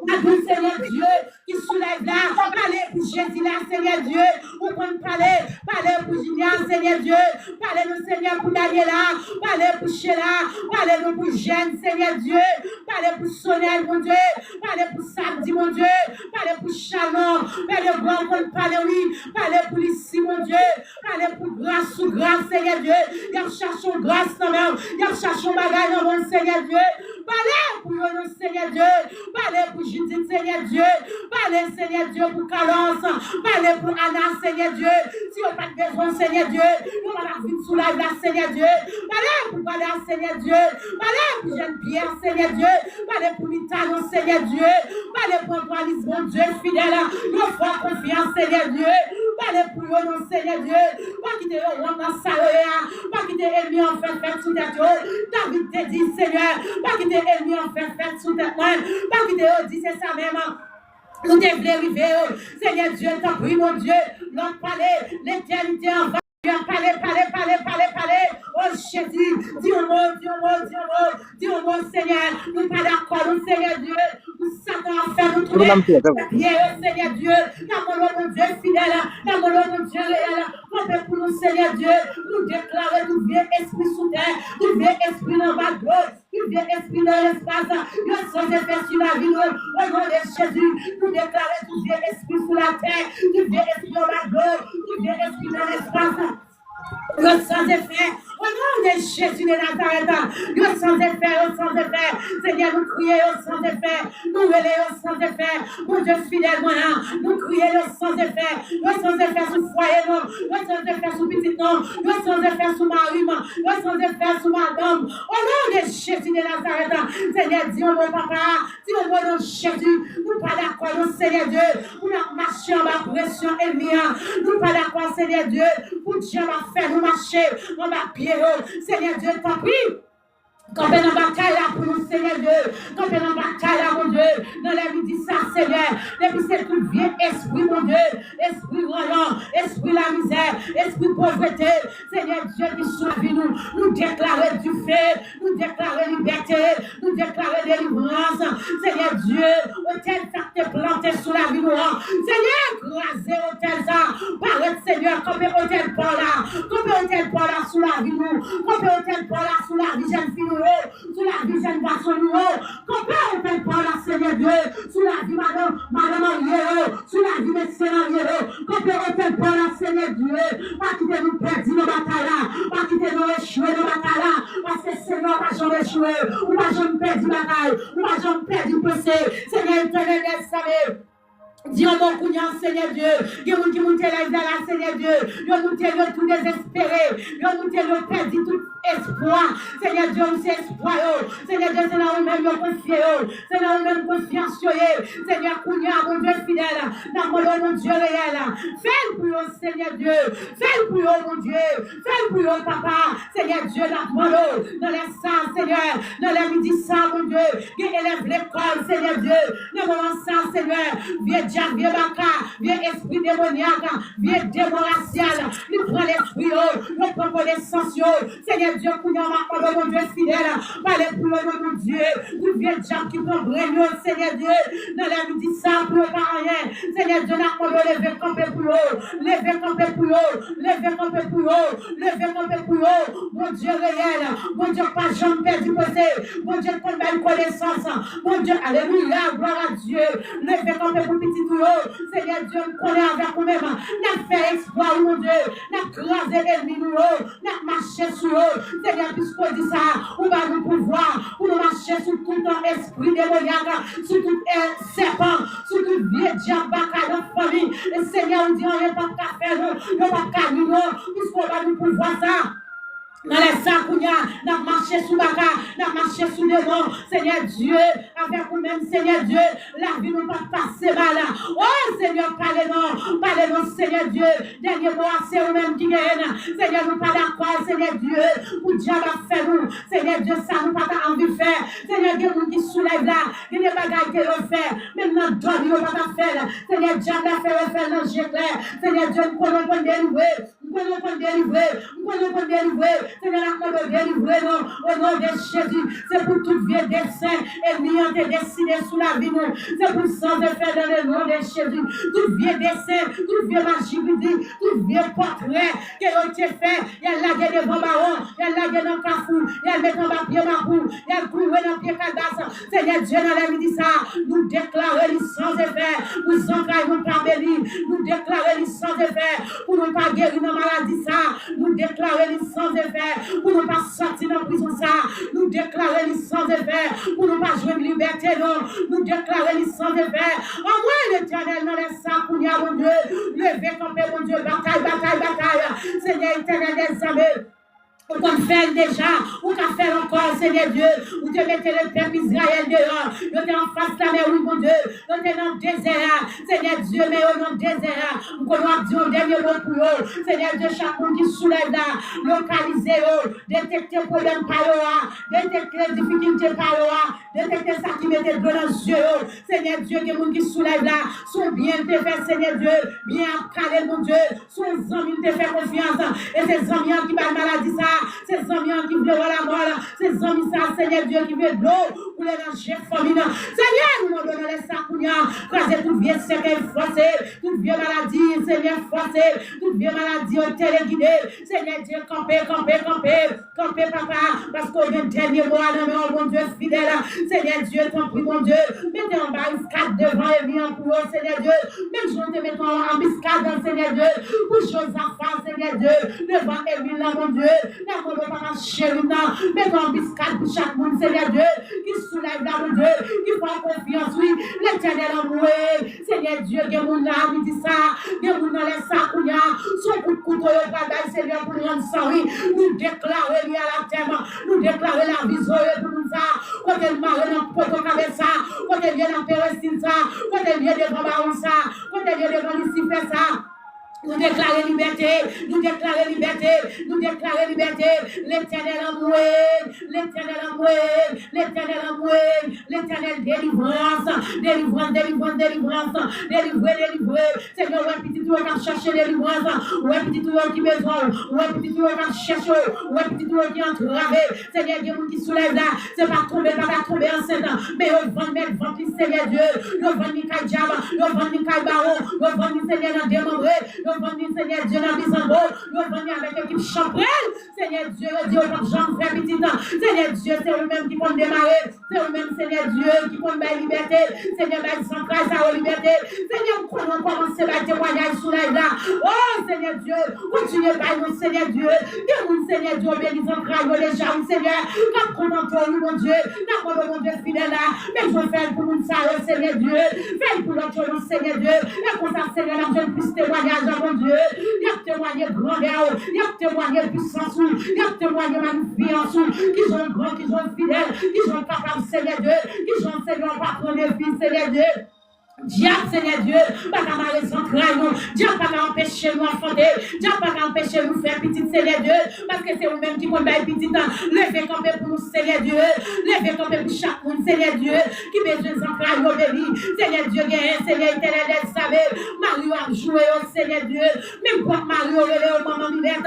Seigneur Dieu, qui soulève là, parlez pour Jésus là, Seigneur Dieu, ou pour parlez pour Julien, Seigneur Dieu, parlez-nous, Seigneur, pour Daniela, parlez pour Sheila, parlez-nous pour Jeanne, Seigneur Dieu, parlez pour Sonel, mon Dieu, parlez pour Samedi, mon Dieu, parlez pour Shalom, parlez oui, parlez pour Lissi, mon Dieu, parlez pour grâce sous grâce, Seigneur Dieu, y a cherchons grâce dans même, y a cherchons bagaille dans mon Seigneur Dieu, parlez pour nous, Seigneur Dieu, parlez pour Judith, Seigneur Dieu, parlez, Seigneur Dieu, pour Calence, parlez pour Anna, Seigneur Dieu, si on n'a pas de besoin, Seigneur Dieu, nous allons la vie sous la Seigneur Dieu, parlez pour Valéa, Seigneur Dieu, parlez pour Jean-Pierre, Seigneur Dieu, parlez pour Mitano, Seigneur Dieu, parlez pour Antoine, mon Dieu, fidèle, nous faisons confiance, Seigneur Dieu, parlez pour nous, Seigneur Dieu, pas quitter le roi dans sa pas quitter l'ennemi en fait sous ta tête, David te dit, Seigneur, pas quitter l'ennemi en fait sous ta main, pas quitter, dit c'est ça même. Nous devons arriver, Seigneur Dieu, t'en prie, mon Dieu, notre palais, l'éternité en va. Parler. Oh Jésus, dis au mot, Seigneur. Nous pas d'accord, nous, Seigneur Dieu. Nous Satan a fait nous trouver. Pierre, Seigneur Dieu. Mon Dieu fidèle. Mon Dieu réel. Comptez pour nous, Seigneur Dieu. Nous déclarer tout vieux esprit sous terre. Tout vieux esprit dans ma gloire. Tout vieux esprit dans l'espace. Le sans effet sur la vie. Au nom de Jésus, nous déclarer tout vieux esprit sous la terre. Tout vieux esprit dans la gloire. Tout vieux esprit dans l'espace. Le sans effet, au nom de Jésus de Nazareth, le sans effet, Seigneur, nous crions au sans effet, nous relais au sans effet, mon Dieu fidèle, nous crions au sans effet sous foyer, le sans effet sous petit nom, le sans effet sous mari, le sans effet sous madame, au nom de Jésus de Nazareth, Seigneur, dis au mon papa, dis au mon nom Jésus, nous pas d'accord, nous Seigneur Dieu, nous marchons en bas pression ennemie, nous pas d'accord, Seigneur Dieu, pour Dieu m'a fait nous marcher, on va pied, Seigneur Dieu, t'en prie. Quand on est en bataille là pour nous, Seigneur Dieu, quand on est en bataille là, mon Dieu, dans la vie dit ça, Seigneur, depuis c'est tout vieux esprit, mon Dieu, esprit volant, esprit la misère, esprit pauvreté, Seigneur Dieu, qui soit vie nous déclarer du fait, nous déclarer liberté, nous déclarer délivrance, Seigneur Dieu, hôtel fait te planter sous la vie nous, Seigneur, écraser hôtel ça, paraître, Seigneur, comme hôtel par là, comme hôtel par là sous la vie nous, comme hôtel par là sous la vie jeune fille, sous la vie jeune garçon, compare on fait par la Seigneur Dieu, sous la vie madame sous la vie médecin, compare on fait par la Seigneur Dieu, pas quitter nous perdre nos batailles, pas quitter nous échouer nos batailles, parce que Seigneur va jamais échouer, ou va jamais perdre bataille, ou va jamais perdre pensée, Seigneur éternel, savez. Dis au mon couillon, Seigneur Dieu, Dieu nous dit, là, Seigneur Dieu, Dieu nous dit, tout désespéré, Dieu nous dit, perdu tout espoir, Seigneur Dieu, c'est espoir, Seigneur Dieu, c'est là où même nous confions, c'est là où même confiance, Seigneur couillon, mon Dieu fidèle, dans mon Dieu réel, fais-le pour nous, Seigneur Dieu, fais-le pour nous, mon Dieu, fais-le pour nous, papa, Seigneur Dieu, dans les sangs, Seigneur, dans les midi sang, mon Dieu, qui élève l'école, Seigneur Dieu, dans mon sang, Seigneur, viens vieux baka, vieux esprit démoniaque, vieux démon racial, il prend l'esprit, il prend connaissance, Seigneur Dieu, pour nous, mon Dieu fidèle, parlez pour nous, mon Dieu, nous vieux diable qui prend brignon, Seigneur Dieu, dans la midi sans pour pas rien, Seigneur Dieu, nous lever camper pour eux, lever camper pour eux, lever camper pour eux, lever camper pour eux, mon Dieu réel, mon Dieu, pas jamais perdu posé, mon Dieu, pour une connaissance, mon Dieu, alléluia, gloire à Dieu, lever camper pour petit Seigneur Dieu, nous connaissons avec nous-mêmes. Nous fait exploit, mon Dieu. Nous crasé l'ennemi, nous marché sur eux. Seigneur, puisqu'on dit ça, on va nous pouvoir, pour nous marcher sur tout un esprit démoniaque, sur tout un serpent, sur tout vieux diable, dans notre famille. Et Seigneur, on dit, on n'est pas qu'à faire, on n'est pas qu'à nous, puisqu'on va nous pouvoir ça. Dans les sacs, nous avons marché sous la carte, nous avons marché sous le nom, Seigneur Dieu, avec nous-mêmes, Seigneur Dieu, la vie nous pas passer mal. Oh Seigneur, parlez-nous, Seigneur Dieu, dernier mot, c'est nous-mêmes qui gagnent. Seigneur, nous pas d'accord, Seigneur Dieu, pour Dieu va faire nous. Seigneur Dieu, ça nous pas envie de faire. Seigneur Dieu, nous qui soulève là, il n'y a pas de refaire. Même dans le doigt, nous pas faire. Seigneur Dieu, nous fait refaire dans le jet clair. Seigneur Dieu, nous pouvons pas délivrer. Nous pouvons délivrer. Seigneur, nous délivrer au nom de Jésus. C'est pour tout vieux dessein et liant et dessiné sous la vie. C'est pour sans effet dans le nom de Jésus. Tout vieux dessein, tout vieux magie, tout vieux portrait qui a été fait. Il y a la guerre devant Baron, il y a la guerre dans le cafou, il y a le mettre en pied Mabou, il y a le couler dans le pied Caldas. Seigneur Dieu, dans la midi ça, nous déclarons sans effet. Nous entraînons par béni. Nous déclarons sans effet. Pour nous pas guérir dans la maladie ça. Nous déclarons sans effet. Pour ne pas sortir dans la prison ça, nous déclarer sans effet, pour ne pas jouer de liberté, non, nous déclarer sans effet, en moins l'éternel dans les sacs, pour y avoir mon Dieu, lever camper mon Dieu, bataille, Seigneur éternel des armées. Ou qu'on fait déjà, ou qu'on fait encore, Seigneur Dieu, ou te mettez le peuple Israël dehors, nous t'es en face la mer, oui, mon Dieu, nous t'es dans le désert, Seigneur Dieu, mais au nom du désert, nous connaissons Dieu, dernier mot pour eux, Seigneur Dieu, chaque monde qui soulève là, localiser eux, détecter le problème par eux, détecter les difficultés par eux, détecter ça qui mettait dans les yeux, Seigneur Dieu, il y a des gens qui soulèvent là, sont bien te faire, Seigneur Dieu, bien calé, mon Dieu, sont amis te faire confiance, et ces amis qui parlent maladie ça, ces amis qui veulent la mort, ces amis ça, Seigneur Dieu, qui veulent de l'eau pour les ranger famille. Seigneur, nous nous donnons les sacougnats, croiser toute vieille cercueil forcé, toute vieille maladie, Seigneur forcé, toute vieille maladie téléguidée. Seigneur Dieu, camper, papa, parce qu'on est dernier mois, non, mon Dieu, fidèle. Seigneur Dieu, t'en prie, mon Dieu, mettez en barricade devant et bien pour eux, Seigneur Dieu. Même je te mets en biscade, Seigneur Dieu, pour choses à faire, Seigneur Dieu, devant et bien, mon Dieu. La mort de papa chéri, mettez en biscade pour chaque monde, Seigneur Dieu, qui soulève là, mon Dieu, qui prend confiance, oui, l'éternel amour, Seigneur Dieu, que mon âme, il dit ça, que mon âme, les sacouillards, son coup de couteau, le bagaille, Seigneur, pour nous rendre ça, oui, nous déclarer lui à la terre, nous déclarer la vision, pour nous ça, quand elle marre dans le poteau avec ça, quand elle vient dans Pérestine ça, quand elle vient devant Baron ça, quand elle vient devant Lucifer ça. Nous déclarons liberté, nous déclarons liberté, nous déclarons liberté. L'éternel amour, l'éternel amour, l'éternel amour, l'éternel délivrance, délivrance, délivrance, délivrance, délivrer, délivrer. Seigneur, ouais, petit tour qui cherche délivrance, ouais, petit tour qui besoin, ouais, petit tour qui cherche, ouais, petit tour qui entravé. Seigneur, il y a des gens qui soulèvent là, c'est pas tomber enceinte, mais on va mettre ventre, Seigneur Dieu, on va Mikaï Diaba, on va Mikaï Baron, on va Seigneur dans démembré. Nous venons, Seigneur Dieu, dans Bisambo. Nous venons avec l'équipe Champrel. Seigneur Dieu, Dieu, Jean, frère petit temps. Seigneur Dieu, c'est eux-mêmes qui vont démarrer. C'est eux-mêmes, Seigneur Dieu, qui vont la liberté. Seigneur, sans grâce à la liberté. Seigneur, comment commencer à témoigner sous la là. Oh, Seigneur Dieu, continuez par nous, Seigneur Dieu. Que nous, Seigneur Dieu, bénissons, craignons les gens, Seigneur. Quand commentons nous, mon Dieu, n'importe mon Dieu fidèle là. Mais je fais pour nous, ça, Seigneur Dieu. Fais pour notre chose, Seigneur Dieu. Et pour ça, Seigneur, je puisse témoigner. Mon Dieu, il a témoigné grandeur, il a témoigné puissance, il a témoigné magnificence, qui sont grands, qui sont fidèles, qui sont capables, Seigneur Dieu, qui sont Seigneur, patron des fils, Seigneur Dieu. Diable, Seigneur Dieu, pas qu'à mal les entrailles, nous. Diable, pas qu'à empêcher nous enfanter. Diable, pas qu'à empêcher nous faire petit, Seigneur Dieu. Parce que c'est vous-même qui pouvez faire petit temps. Levez camper pour nous, Seigneur Dieu. Levez camper pour chaque monde, Seigneur Dieu. Qui besoin d'entrailles, obéis. Seigneur Dieu, Seigneur éternel, savez. Mario a joué au Seigneur Dieu. Même pour Mario, le moment d'hiver.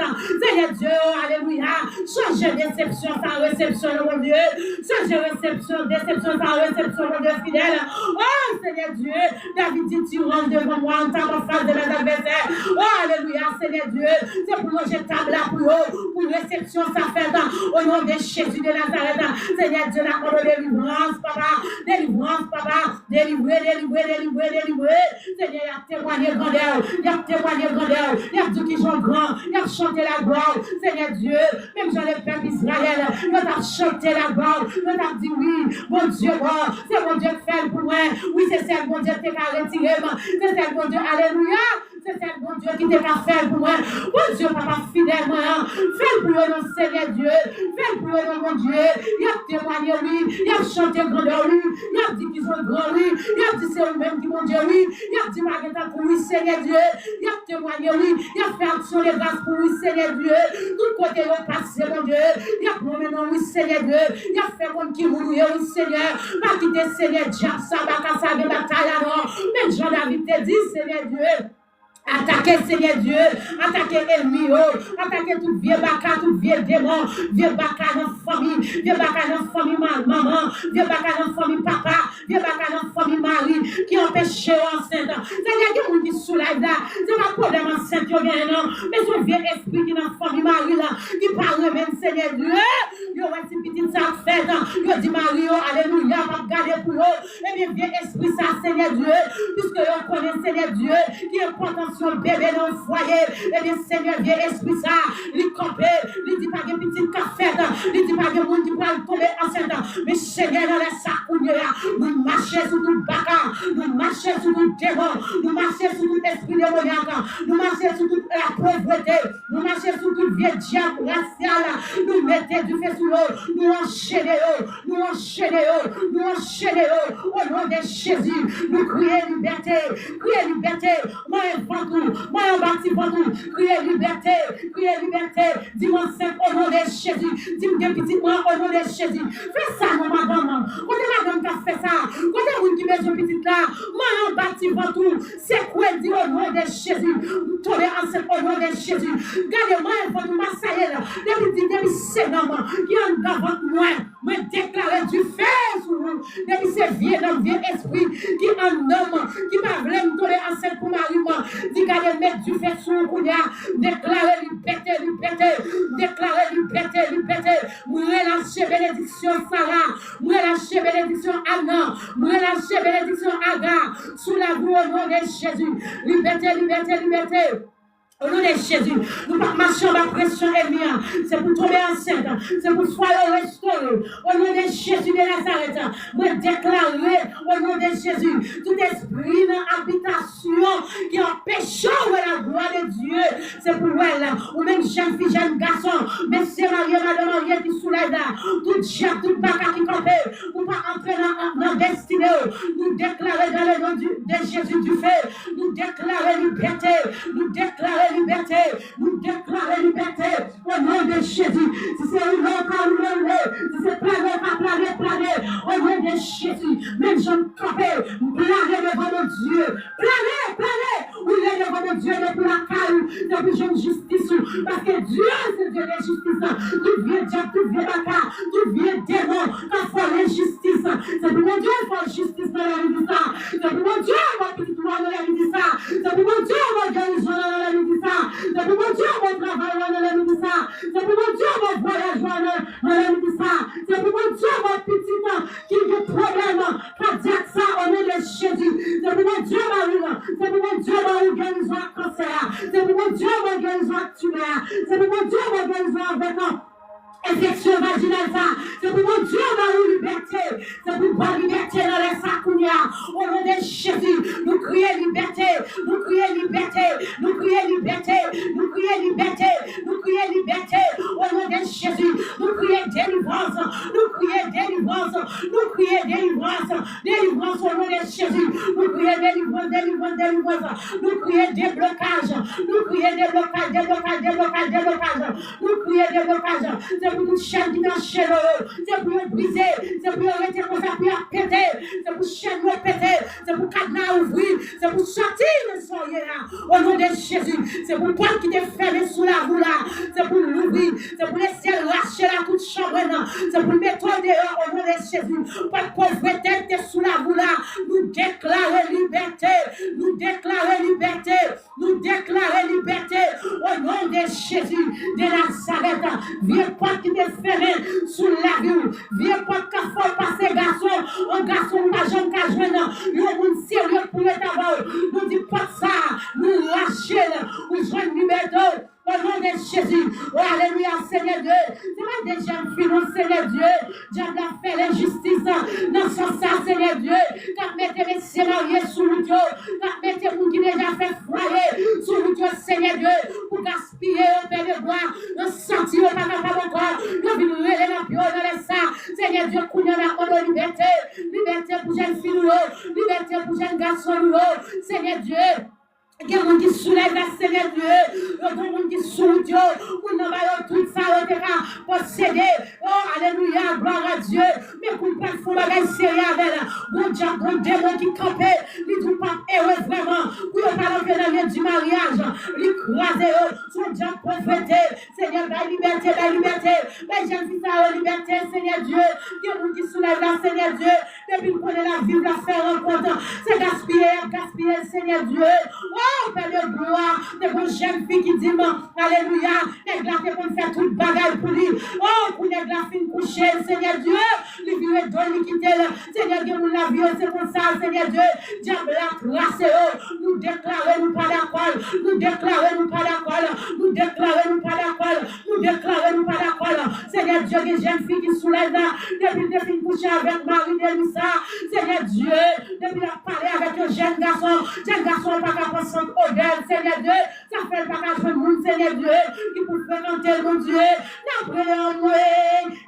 Seigneur Dieu, alléluia. Changez déception sans réception, mon Dieu. Changez réception, déception sans réception, mon Dieu fidèle. Oh, Seigneur Dieu. David dit, tu rentres devant moi en tant qu'en face de mes adversaires. Oh, alléluia, Seigneur Dieu. C'est pour manger table là pour eux, pour réception, ça fait au nom de Jésus de Nazareth. Seigneur Dieu, la parole de délivrance, papa. Délivrance, papa. Délivrer, délivrer, délivrer, délivrer. Seigneur, il a témoigné grandeur. Il a témoigné grandeur. Il a dit qu'ils sont grands. Il a chanté la gloire. Seigneur Dieu, même dans le peuple Israël, il a chanté la gloire. Il a dit oui, mon Dieu, bon, c'est mon Dieu qui fait pour moi. Oui, c'est ça, mon Dieu. T'es qu'à retirer, c'est ça, mon Dieu, alléluia, c'est ça, mon Dieu, qui t'es qu'à faire pour moi, mon Dieu, papa, fidèle, moi, fais pour eux, Seigneur Dieu, fais pour eux, mon Dieu, il a témoigné, oui, il a chanté grandeur, oui, il a dit qu'ils sont grands, oui, il a dit c'est eux-mêmes qui, mon Dieu, oui, il a dit, Marguerite, pour oui, Seigneur Dieu, il a témoigné, oui, il a fait action les grâces pour oui, Seigneur Dieu, tout côté, il a passé, mon Dieu, il a promis, oui, Seigneur Dieu, il a fait mon qui mourir, oui, Seigneur, pas quitter, Seigneur Dieu, ça va casser des batailles. Mais Jean-David te dit, Seigneur Dieu, attaquez, Seigneur Dieu, attaquez l'ennemi, attaquez tout vieux baka, tout vieux démon, vieux baka dans famille, vieux baka dans famille maman, vieux baka dans famille papa, vieux baka dans famille mari, qui empêche enceinte. C'est-à-dire que vous qui soulève là, c'est pas problème enceinte, non, mais ce vieux esprit qui est dans famille mari là, qui parle même, Seigneur Dieu, il y aura une petite ça fait, il dit Mario, alléluia, va garder pour eux, et bien vieux esprit ça, Seigneur Dieu, puisque on connaît, Seigneur Dieu, qui est important sur le bébé dans le foyer, et bien Seigneur, vieux esprit ça, il campé, il dit pas de petite cafette, il dit pas de monde qui va tomber enceinte, mais Seigneur, dans les sacs, nous marchons sur tout baka, nous marchons sur tout démon, nous marchons sur tout esprit démoniaque, nous marchons sur toute la pauvreté, nous marchons sous tout vieux diable racial, nous mettons du feu sous l'eau, nous enchaînons, au nom de Jésus, nous crions liberté, moi un bâti pour tout, criez liberté, dis-moi c'est au nom de Jésus, dis-moi petit moi au nom de Jésus, fais ça mon madame, quand madame qui fait ça, quand vous qui met son petit là, moi un bâti pour tout, c'est quoi dit au nom de Jésus, tolérance au nom de Jésus, gardez-moi pour tout, ma saïe, depuis c'est maman, qui en devant moi, me déclarer du feu sur vous, depuis ces vieux esprit, qui en homme, qui m'a vraiment donné enceinte pour Marie-moi, dit qu'elle mettre du feu sur vous, déclarer liberté, moi lâcher bénédiction Sarah, moi lâcher bénédiction Anna, moi lâcher bénédiction Aga, sous la voix au nom de Jésus, liberté. Au nom de Jésus, nous pas marcher en bas pression ennemie, c'est pour tomber enceinte, c'est pour soyez restaurés. Au nom de Jésus de Nazareth, nous déclarer au nom de Jésus, tout esprit d'habitation qui empêche la gloire de Dieu, c'est pour elle, ou même jeune fille, jeune garçon, messieurs, mariés, madame, mariés qui soulèvent là, tout diable, tout baka qui campait, pour pas entrer dans destinée, nous déclarer dans le nom de Jésus du feu, nous déclarer liberté, nous déclarer liberté au nom de Jésus. Si c'est une autre, si c'est planer, au nom de Jésus. Même j'en capé, planer devant mon Dieu. Planer, où il est devant mon Dieu depuis la caille, depuis une justice. Parce que Dieu, c'est Dieu de justice. Tout vieux diable, tout vieux bâtard, tout vieux démon, quand il faut l'injustice. C'est pour mon Dieu qu'il faut justice dans la vie de ça. C'est pour mon Dieu mon petit droit dans la vie de ça. C'est pour mon Dieu mon guérison dans la vie de ça. C'est pour mon Dieu mon travail dans la vie de ça. C'est pour mon Dieu mon voyage dans la vie de ça. C'est pour mon Dieu mon petit qui a des problèmes cardiaques ça au nom de Jésus. C'est pour mon Dieu Marie. C'est pour mon Dieu mon guérison à cancer. C'est pour mon Dieu mon guérison à tumeur. C'est pour mon Dieu mon guérison avec infection vaginale, c'est pour mon Dieu dans la liberté, c'est pour voir liberté dans les sacounia. Au nom de Jésus, nous crions liberté, nous crions liberté, nous crions liberté, nous crions liberté, nous crions liberté. Au nom de Jésus, nous crions délivrance, nous crions délivrance, nous crions délivrance, délivrance au nom de Jésus, nous crions délivrance, délivrance, nous crions déblocage, nous crions déblocage, nous crions déblocage. C'est pour toute chaîne qui t'enchaîne, c'est pour briser, c'est pour arrêter comme ça, pour péter, c'est pour chaîne péter, c'est pour cadenas ouvrir, c'est pour sortir le soleil là, au nom de Jésus, c'est pour toi qui t'es fermé sous la roue là, c'est pour l'ouvrir, c'est pour laisser lâcher la toute chambre là, c'est pour mettre dehors au nom de Jésus, pas de pauvreté t'es sous la roue là, nous déclarer liberté, nous déclarer liberté, nous déclarer liberté, au nom de Jésus de Nazareth, viens pas qui te fermé sous la vie. Viens pas qu'à faire passer garçon, un garçon pas jeune qu'à joindre, le monde sérieux pour être avant. Nous dis pas ça, nous lâcher, ou joindre liberté. Au nom de Jésus, oh alléluia, Seigneur Dieu, c'est pas des jeunes filles, non, Seigneur Dieu, Diable a fait l'injustice dans son sang, Seigneur Dieu, quand mettez mes scénarios sous le Dieu, quand mettez vous qui déjà fait foyer sous le Dieu, Seigneur Dieu, pour gaspiller au père de bois, un sentiment pas capable encore, nous venons les lampions dans les sangs, Seigneur Dieu, qu'on y a liberté, liberté pour jeunes filles, liberté pour jeunes garçons, Seigneur Dieu. Il y a des gens qui soulèvent la Seigneur Dieu. Il y a des gens qui soulèvent Dieu. Pour nous avoir tout ça, on va posséder. Oh, alléluia, gloire à Dieu. Mais pour ne pas faire bagage sérieux avec bon diable, bon démon qui campait. Il ne pas heureux vraiment. Pour ne pas entrer dans le du mariage. Il crase son diable pauvreté. Seigneur, la liberté, la liberté. Mais j'aime ça, la liberté, Seigneur Dieu. Il y a des gens qui soulèvent la Seigneur Dieu. Depuis qu'on est la vie, la faire rencontre. C'est gaspiller, Seigneur Dieu. Oh, Père de gloire, des bonnes jeunes filles qui disent, alléluia, les glaces pour faire toute bagaille pour lui. Oh, pour les glaces filles coucher, Seigneur Dieu, les vieux donne quitter, Seigneur Dieu, nous la vie, c'est pour ça, Seigneur Dieu, diable la classe, nous déclarons, nous pas d'accord, nous déclarons, nous pas d'accord, nous déclarons, nous pas d'accord, nous déclarons, nous pas d'accord, Seigneur Dieu, les jeunes filles qui soulèvent là, depuis des filles couchées avec Marie de Lisa, Seigneur Dieu, depuis la parler avec un jeune garçon pas capable odeur, Seigneur Dieu, Ça fait pas qu'à jouer mon Seigneur Dieu, qui peut fréquenter mon Dieu. N'a pas en moi,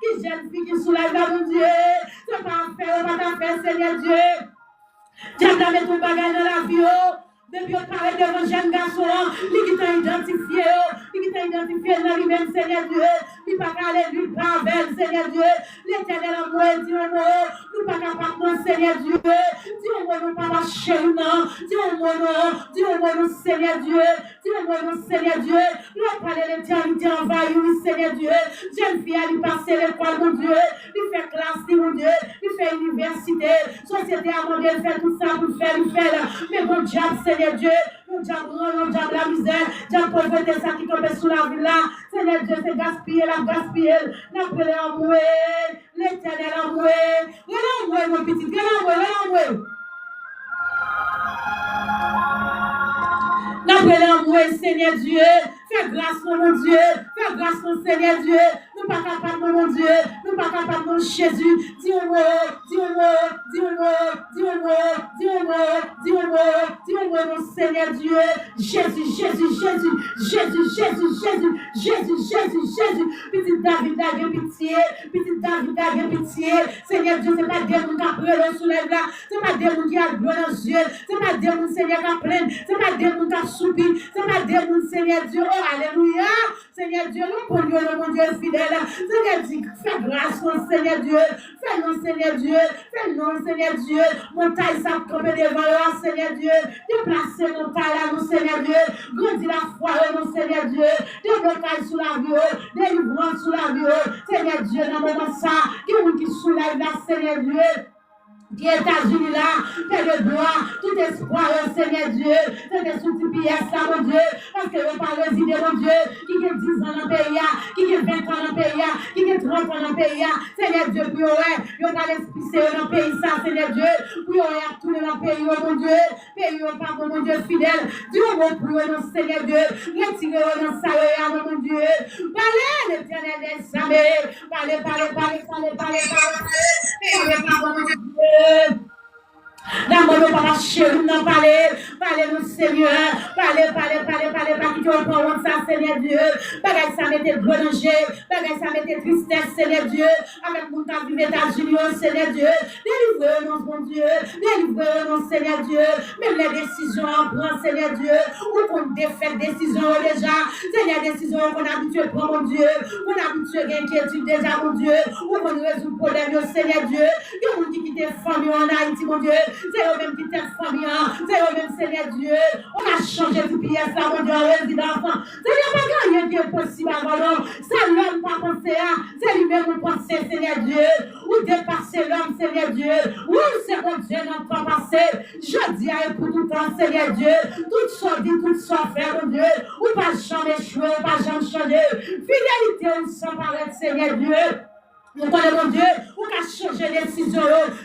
qui jeune fille qui soulève mon Dieu. C'est pas faire, pas faire, Seigneur Dieu. Diable a mis ton bagage dans la vie. Depuis qu'on parle devant jeune garçon, lui qui t'a identifié, lui qui t'a identifié dans lui-même, Seigneur Dieu, lui pas qu'à aller nulle part vers Seigneur Dieu, l'Éternel en moi, dit au mot, nous pas capables non, Seigneur Dieu, dis au mot, nous pas marcher, non, dis au mot, non, dis au mot, nous, Seigneur Dieu, dis au mot, nous, Seigneur Dieu, nous parler l'éternité envahie, oui, Seigneur Dieu, jeune fille, elle passer l'école, mon Dieu, lui fait classe, mon Dieu, lui fait université, société à mon Dieu, fait tout ça pour faire, mais bon diable, Seigneur Dieu, le diable, la misère, diable pauvreté, ça qui tombe sous la vie là. Seigneur Dieu, c'est gaspiller, l'appelé en moi, l'Éternel en moi. Regarde moi, mon petit, regarde moi. L'appelé en moi, Seigneur Dieu, fais grâce, mon Dieu, fais grâce, mon Seigneur Dieu. Nous pas capables, mon Dieu, nous pas capables, mon Jésus. Dis-moi, mon Seigneur Dieu. Jésus. Petit David a pitié. Seigneur Dieu, c'est pas des gens qui apprennent le soulève là. C'est pas des gens qui ont dans les yeux. C'est pas des gens, Seigneur, qui apprennent. C'est pas des gens qui soupirent. C'est pas des gens, Seigneur Dieu. Oh, alléluia. Seigneur Dieu, nous connaissons mon Dieu fidèle. Seigneur Dieu, fais grâce, mon Seigneur Dieu. Fais non, Seigneur Dieu. Fais non, Seigneur Dieu. Montagne, ça tombe devant le Seigneur Dieu. Déplacer montagne là, mon Seigneur Dieu. Grandis la foi, mon Seigneur Dieu. Déblocage sous la vie, délivrance sous la vie. Seigneur Dieu, dans le moment ça, qui est qui soulève la Seigneur Dieu. Qui est États-Unis là, fait le droit, tout espoir, Seigneur Dieu, c'est sous tes pièces là, mon Dieu, parce que on parle des idées, mon Dieu, qui a 10 ans dans le pays, qui a 20 ans dans le pays, qui a 30 ans dans le pays, Seigneur Dieu, puis on va l'esprit dans le pays, ça, Seigneur Dieu, puis on va tourner dans le pays, mon Dieu, pays, pardon, mon Dieu fidèle, Dieu, on pour nous, Seigneur Dieu, retirez-nous dans sa mon Dieu, parlez, l'Éternel des armées, parlez, pardon, mon Dieu. D'amour, nous pas marcher, nous n'en parler, nous Seigneur, parlez, pas qui tu reprends ça, Seigneur Dieu, bagage ça mettait grelanger, bagage ça mettait tristesse, Seigneur Dieu, avec mon temps du États-Unis, Seigneur Dieu, délivrez-nous, mon Dieu, délivrez-nous, Seigneur Dieu, même les décisions en prend, Seigneur Dieu, ou qu'on défait décision déjà, Seigneur, décision qu'on a habitué à prendre, mon Dieu, qu'on a habitué à inquiétude déjà, mon Dieu, ou qu'on résout le problème, Seigneur Dieu, il y a monde qui quitte famille en Haïti, mon Dieu, c'est eux-mêmes qui t'aiment famille, c'est eux-mêmes, Seigneur Dieu. On a changé de pièce là, mon Dieu, en résidence. Seigneur, pas rien qui est possible avant l'homme. C'est l'homme pas pensé, c'est lui-même qui pense, Seigneur Dieu. Ou dépasser l'homme, Seigneur Dieu. Oui, c'est mon Dieu, dans le temps passé. Je dis à eux pour tout le temps, Seigneur Dieu. Tout soit dit, tout soit fait, mon Dieu. Ou pas jamais échouer, ou pas jamais changer. Fidélité, ou sans paraître, Seigneur Dieu. Mon Dieu, ou qu'à changer de décision,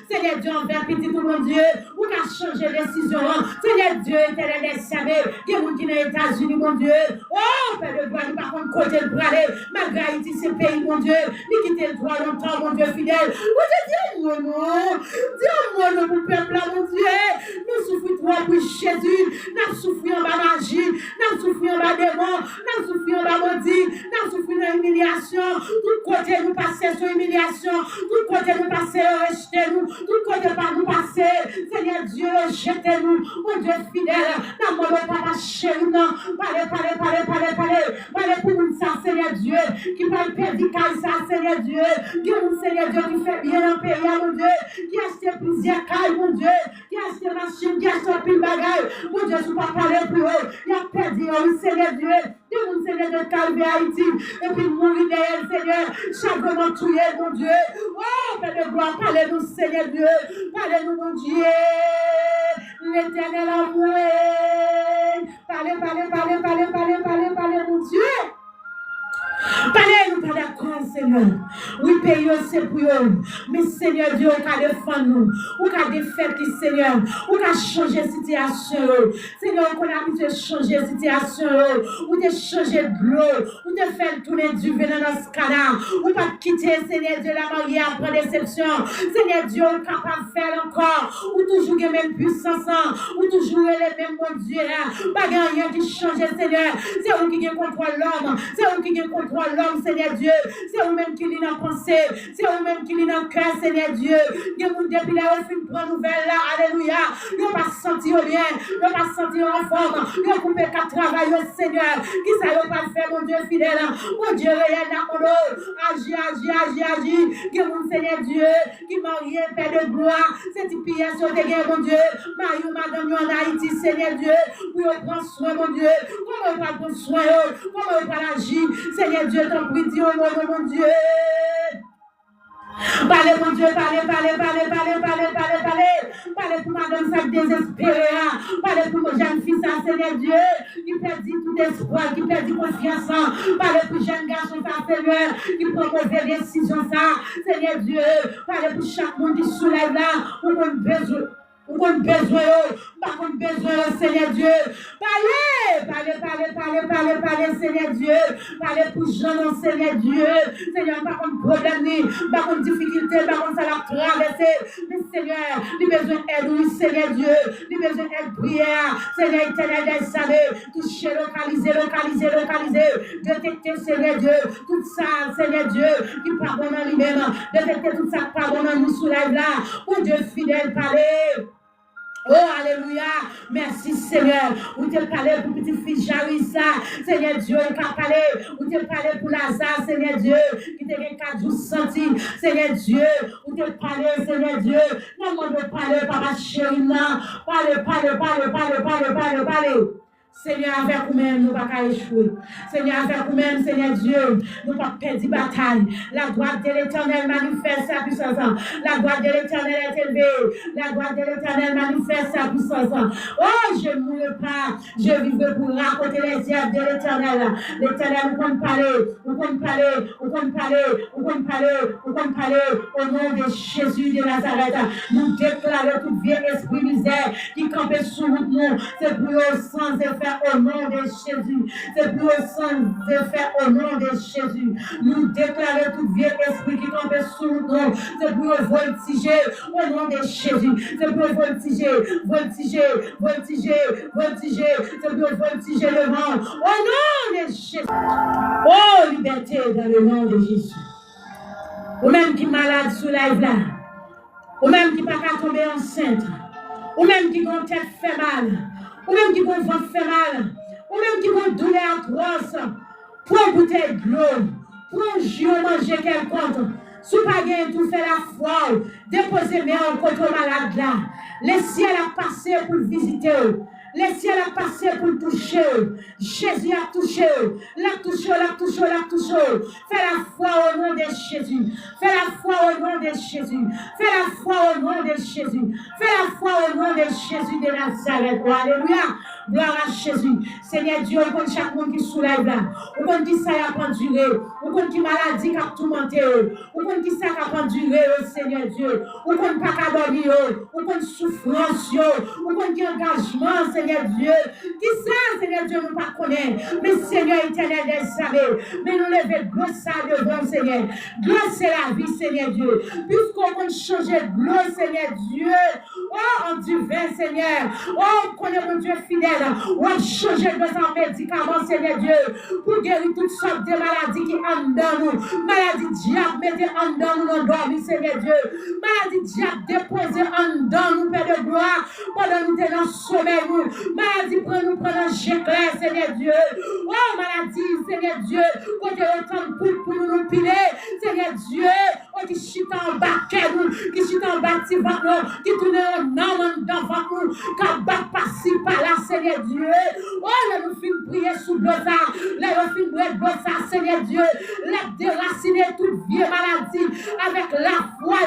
Seigneur Dieu, envers petit tout mon Dieu, ou qu'à changer de décision, Seigneur Dieu, Éternel des cieux, qui est mon qui est aux États-Unis, mon Dieu, oh, Père de gloire, nous par contre, côté de braler, malgré Haïti, ce pays, mon Dieu, nous quitter le droit longtemps, mon Dieu fidèle, mon Dieu, dis-moi non, pour le peuple, là, mon Dieu, nous souffrons trop pour Jésus, nous souffrons en bas magie, nous souffrons en bas démon, nous souffrons en bas maudit, nous souffrons en humiliation, tout côté nous passer sur humiliation, tout côté nous passer, rejetez-nous, tout côté par nous passer, Seigneur Dieu, jetez-nous, mon Dieu fidèle, dans mon papa chéri, non, parlez pour nous ça, Seigneur Dieu, qui parle pédical ça, Seigneur Dieu, qui est mon Seigneur Dieu, qui fait bien dans le pays, mon Dieu, qui a acheté plusieurs cailles, mon Dieu, qui a acheté machine, qui a acheté pile bagaille, mon Dieu, je ne peux pas parler plus haut, il a perdu, oui, Seigneur Dieu, Dieu, mon Seigneur de calmer Haïti, et puis mourir derrière, Seigneur, chaque moment tuer, mon Dieu, oh, Père de gloire, parlez-nous, Seigneur Dieu, parlez-nous, mon Dieu, l'Éternel en moi, parlez, mon Dieu, parlez-nous, pas d'accord, Seigneur. Seigneur. Oui, pays, c'est pour eux. Mais Seigneur Dieu, on va défendre nous. On va défaire qui, Seigneur. On va changer la situation. Seigneur, on a habitué de changer la situation. On va changer de l'eau. On va faire tourner du vin dans ce canard. On va quitter, Seigneur Dieu, la mariée après déception. Seigneur Dieu, on est capable de faire encore. Ou toujours les mêmes puissances. Ou toujours les mêmes bon Dieu. Pas rien qui change, Seigneur. C'est vous qui contrôle l'homme. C'est vous qui contrôle l'homme, Seigneur Dieu. C'est vous-même qui lit dans la pensée. C'est vous-même qui lit dans le cœur, Seigneur Dieu. Il y a des gens depuis là, on fait une bonne nouvelle là. Alléluia. Ils n'ont pas senti bien. Ils n'ont pas senti en forme. Ils ont coupé qu'à travailler au Seigneur. Qui ça n'a pas fait, mon Dieu fidèle. Mon Dieu réel, là, mon agis. Il y a mon Seigneur Dieu qui m'a rien fait de gloire. C'est une pièce sur des guerres, mon Dieu. Marie, madame, en Haïti, Seigneur Dieu. Oui, on prend soin, mon Dieu. Comment on va prendre soin? Comment on va agir? Seigneur Dieu, t'en prie, dis au nom, mon Dieu. Parlez, mon Dieu, parlez pour madame ça désespérée. Parlez pour mon jeune fils, Seigneur Dieu, qui perdit tout espoir, qui perdit confiance. Parlez pour jeune garçon, Seigneur, qui prend mauvaise décision, Seigneur Dieu. Parlez pour chaque monde qui soulève là, on a besoin. On a besoin, Seigneur Dieu. Parlez, Seigneur Dieu. Parlez pour Jean, Seigneur Dieu. Seigneur, pas comme problème, pas comme difficulté, pas comme ça la traverser. Mais Seigneur, il a besoin d'aide, oui, Seigneur Dieu. Il a besoin d'aide, prière. Seigneur éternel, d'aide, savez. Toucher, localiser. Détecter, Seigneur Dieu. Tout ça, Seigneur Dieu, qui pardonne en lui-même. Détecter tout ça, pardonne en nous sous la là. Oh Dieu fidèle, parlez. Oh, alléluia. Merci, Seigneur. Vous te parlez pour petit fils Jarissa. Seigneur Dieu, vous te parlez. Vous te parlez pour Lazare, Seigneur Dieu, qui te gagne 4 jours senti. Seigneur Dieu, vous te parlez, Seigneur Dieu. Non, moi, je parle, papa chéri, non. Parlez. Seigneur, avec vous-même, nous ne pouvons pas échouer. Seigneur, avec vous-même, Seigneur Dieu, nous ne pouvons pas perdre bataille. La gloire de l'Éternel manifeste sa puissance. La gloire de l'Éternel est élevée. La gloire de l'Éternel manifeste sa puissance. Oh, je ne mourrai pas. Je vivrai pour raconter les œuvres de l'Éternel. L'Éternel, nous compte parler au nom de Jésus de Nazareth. Nous déclarons tout vieux esprit misère qui campait sous nous. C'est pour eux sans effet. Au nom de Jésus, c'est pour sans effet au nom de Jésus. Nous déclarons tout vieux esprit qui tombe sous nous. C'est pour voltiger au nom de Jésus. C'est pour voltiger. C'est pour voltiger le vent au nom de Jésus. Oh, liberté dans le nom de Jésus. Ou même qui est malade sous la là, ou même qui ne peut pas tomber enceinte, ou même qui a une tête fait mal. Ou même qui vont ventre faire mal, ou même qui vont douleur atroce, pour bouteille de l'eau, pour un jus manger quelconque, sous pas gain tout fait la foi, déposer mes en contre malade là. Le ciel a passé pour le visiter. Le ciel a passé pour le toucher. Jésus a touché. L'a touché. Fais la foi au nom de Jésus. Fais la foi au nom de Jésus. Fais la foi au nom de Jésus. Fais la foi au nom de Jésus de Nazareth. Alléluia. Gloire à Jésus. Seigneur Dieu, on compte chaque monde qui soulève là. On compte qui ça a penduré. On compte qui maladie qui a tourmenté. On compte qui ça a penduré, Seigneur Dieu. On compte pas qu'à dormir. On compte souffrance. On compte qui engagement, Seigneur Dieu. Qui ça, Seigneur Dieu, nous pas connaître. Mais Seigneur éternel des savez. Mais nous lever gloire devant, Seigneur. Gloire c'est la vie, Seigneur Dieu. Puisqu'on compte changer de gloire, Seigneur Dieu. Oh, en divin, Seigneur. Oh, on connaît mon Dieu fidèle. On a changé de médicaments, Seigneur Dieu, pour guérir toutes sortes de maladies qui en dans nous. Maladie diable, mettez en dans nous, endormis, Seigneur Dieu. Maladie diable, déposez en dans nous, Père de gloire, pendant nous tenons sommeil, nous. Maladie, prenons j'éclair, Seigneur Dieu. Oh, maladie, Seigneur Dieu, quand tu autant pour nous piler, Seigneur Dieu, oh, qui chute en bas, qui chute en bas, qui tourne en homme devant nous, qui bat par-ci, par-là, Seigneur Dieu. Oh, là, nous finissons prier sous le là, nous finissons prier le Seigneur Dieu. La déraciner toute vieille maladie avec la foi,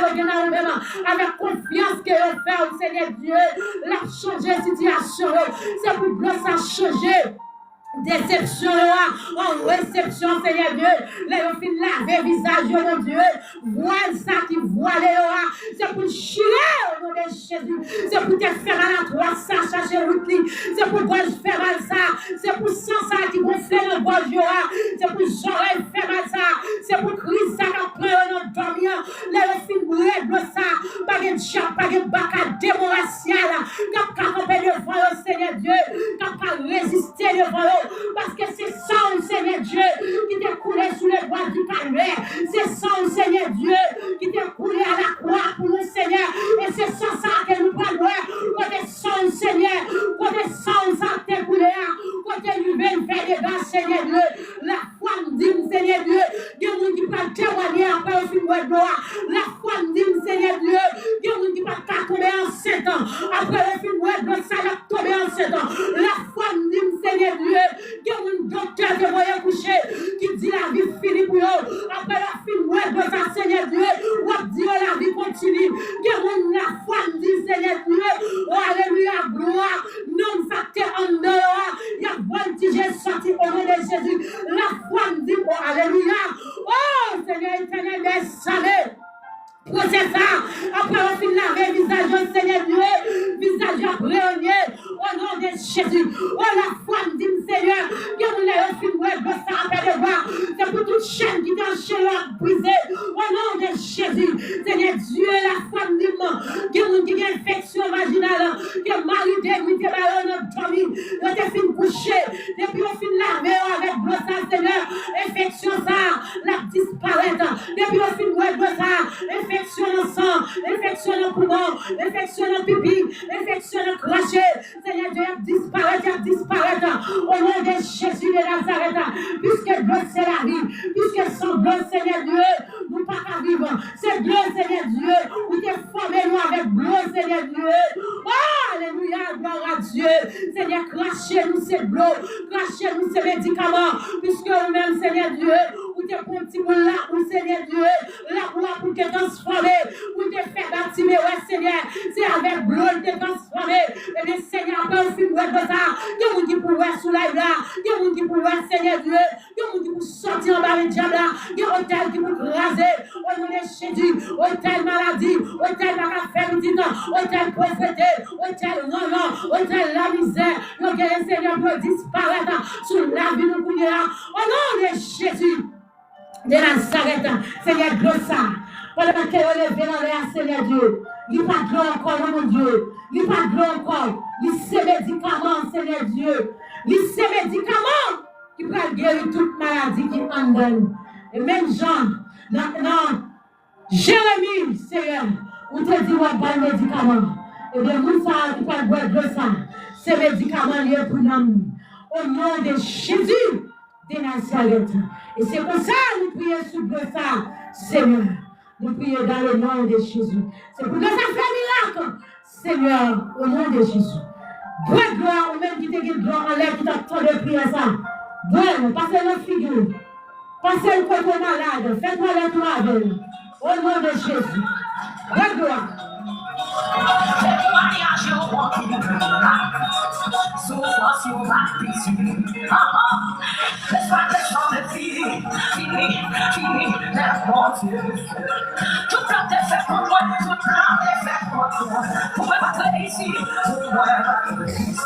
avec confiance que vous faites, Seigneur Dieu. La changer situation, c'est pour que ça changer. déception, en réception, Seigneur Dieu. Là, on finit laver visage, mon Dieu. Voile ça qui voile, c'est pour chiller au nom de Jésus. C'est pour te faire à la toi, ça, chercher route. C'est pour gauche faire mal ça. C'est pour sang ça qui gonfle le gauche, c'est pour j'aurais faire mal ça. C'est pour crise ça qui pleure dans dormir. Là, on finit règle ça. Pas de chat, pas de bac à démon racial. Quand on peut devant le Seigneur Dieu. Quand on résister devant eux. Parce que c'est ça, Seigneur Dieu, qui t'a coulé sous les bois du calvaire. C'est ça, Seigneur Dieu, qui t'a coulé à la croix pour nous, Seigneur. Et c'est ça que nous prenons. Côté sang, Seigneur. Côté sang, ça t'a coulé. Côté lui-même, fait des gars, Seigneur Dieu. La foi me dit, Seigneur Dieu, il y a des gens qui peuvent témoigner après au film de gloire. La foi me dit, Seigneur Dieu, il y a des gens qui peuvent tomber en 7 ans. Après le film de gloire, ça va tomber en 7 ans. La foi me dit, Seigneur Dieu, il y a un docteur de moyen couché qui dit la vie finie pour eux. Après la film de ça, Seigneur Dieu, on dit la vie continue. Il y a la foi me dit, Seigneur Dieu, oh alléluia, gloire, non, ça t'est en dehors. Il y a voltigé sorti au nom de Jésus. La foi me dit, oh alléluia, oh Seigneur éternel, des salés. Procès ça, après on finit la visage, Seigneur Dieu, visage après au nom de Jésus. Oh la foi me dit, Seigneur, que vous l'avez filmé, de ça après de voir. C'est pour toute chaîne qui est enchaînée à briser. Au nom de Jésus, Seigneur Dieu, la foi me dit, que vous qui a une infection vaginale, que mari dégoûté par notre famille, que tu fin couché, depuis on finit laver avec brossage, Seigneur, infection ça, la disparaître. Depuis on finit brossage, infection dans sang, infection dans poumon, infection dans pipi, infection dans crochet. Seigneur Dieu, disparaître au nom de Jésus de Nazareth. Puisque Dieu c'est la vie, puisque sans Dieu, Seigneur Dieu, nous pas qu'à vivre. C'est Dieu, Seigneur Dieu, où tu es formé nous avec Dieu, Seigneur Dieu. Oh, alléluia, gloire à Dieu. Seigneur, crachez-nous ces blocs, crachez-nous ces médicaments, puisque nous-mêmes, Seigneur Dieu, où tu es pour un petit peu là, où Seigneur Dieu, là pour te transformer, pour te faire bâtir, ouais, Seigneur, c'est avec Dieu te transformer. Et bien, Seigneur, quand on filme de ça, il y a des gens qui pourraient sous la là, il y a des gens qui pourraient, Seigneur Dieu, il y a des gens qui pourraient sortir en bas du diable là, il y a des hôtels qui pourraient raser, au nom de Jésus, hôtel maladie, hôtel café, hôtel pauvreté, hôtel rendement, hôtel la misère, donc le Seigneur peut disparaître sur la vie de nous. Au nom de Jésus de Nazareth, Seigneur, gloire. Pendant qu'elle est levée dans l'air, Seigneur Dieu, il n'y a pas de gloire encore, mon Dieu. Il n'y a pas de gloire encore. Il y a ces médicaments, Seigneur Dieu. Il y a ces médicaments qui peuvent guérir toute maladie qui en donne. Et même Jean, non, Jérémie, Seigneur, où te dit, on va pas de médicaments. Et bien, nous, ça, qui peuvent boire de ça. Ces médicaments liés pour nous. Au nom de Jésus de Nazareth. Et c'est pour ça que nous prions sur ça, Seigneur. Nous prions dans le nom de Jésus. C'est pour que ça fait miracle, Seigneur, au nom de Jésus. Bonne gloire, ou même qui te dit gloire en l'air, qui t'attend de prier ça. Bonne, passez nos figures. Passez le côté malade. Faites-moi les travail. Au nom de Jésus. Bonne gloire. So what's your practice? Let's find the feeling that wants you. To drop the fact on what to drop the fact on whoever plays you, whoever plays.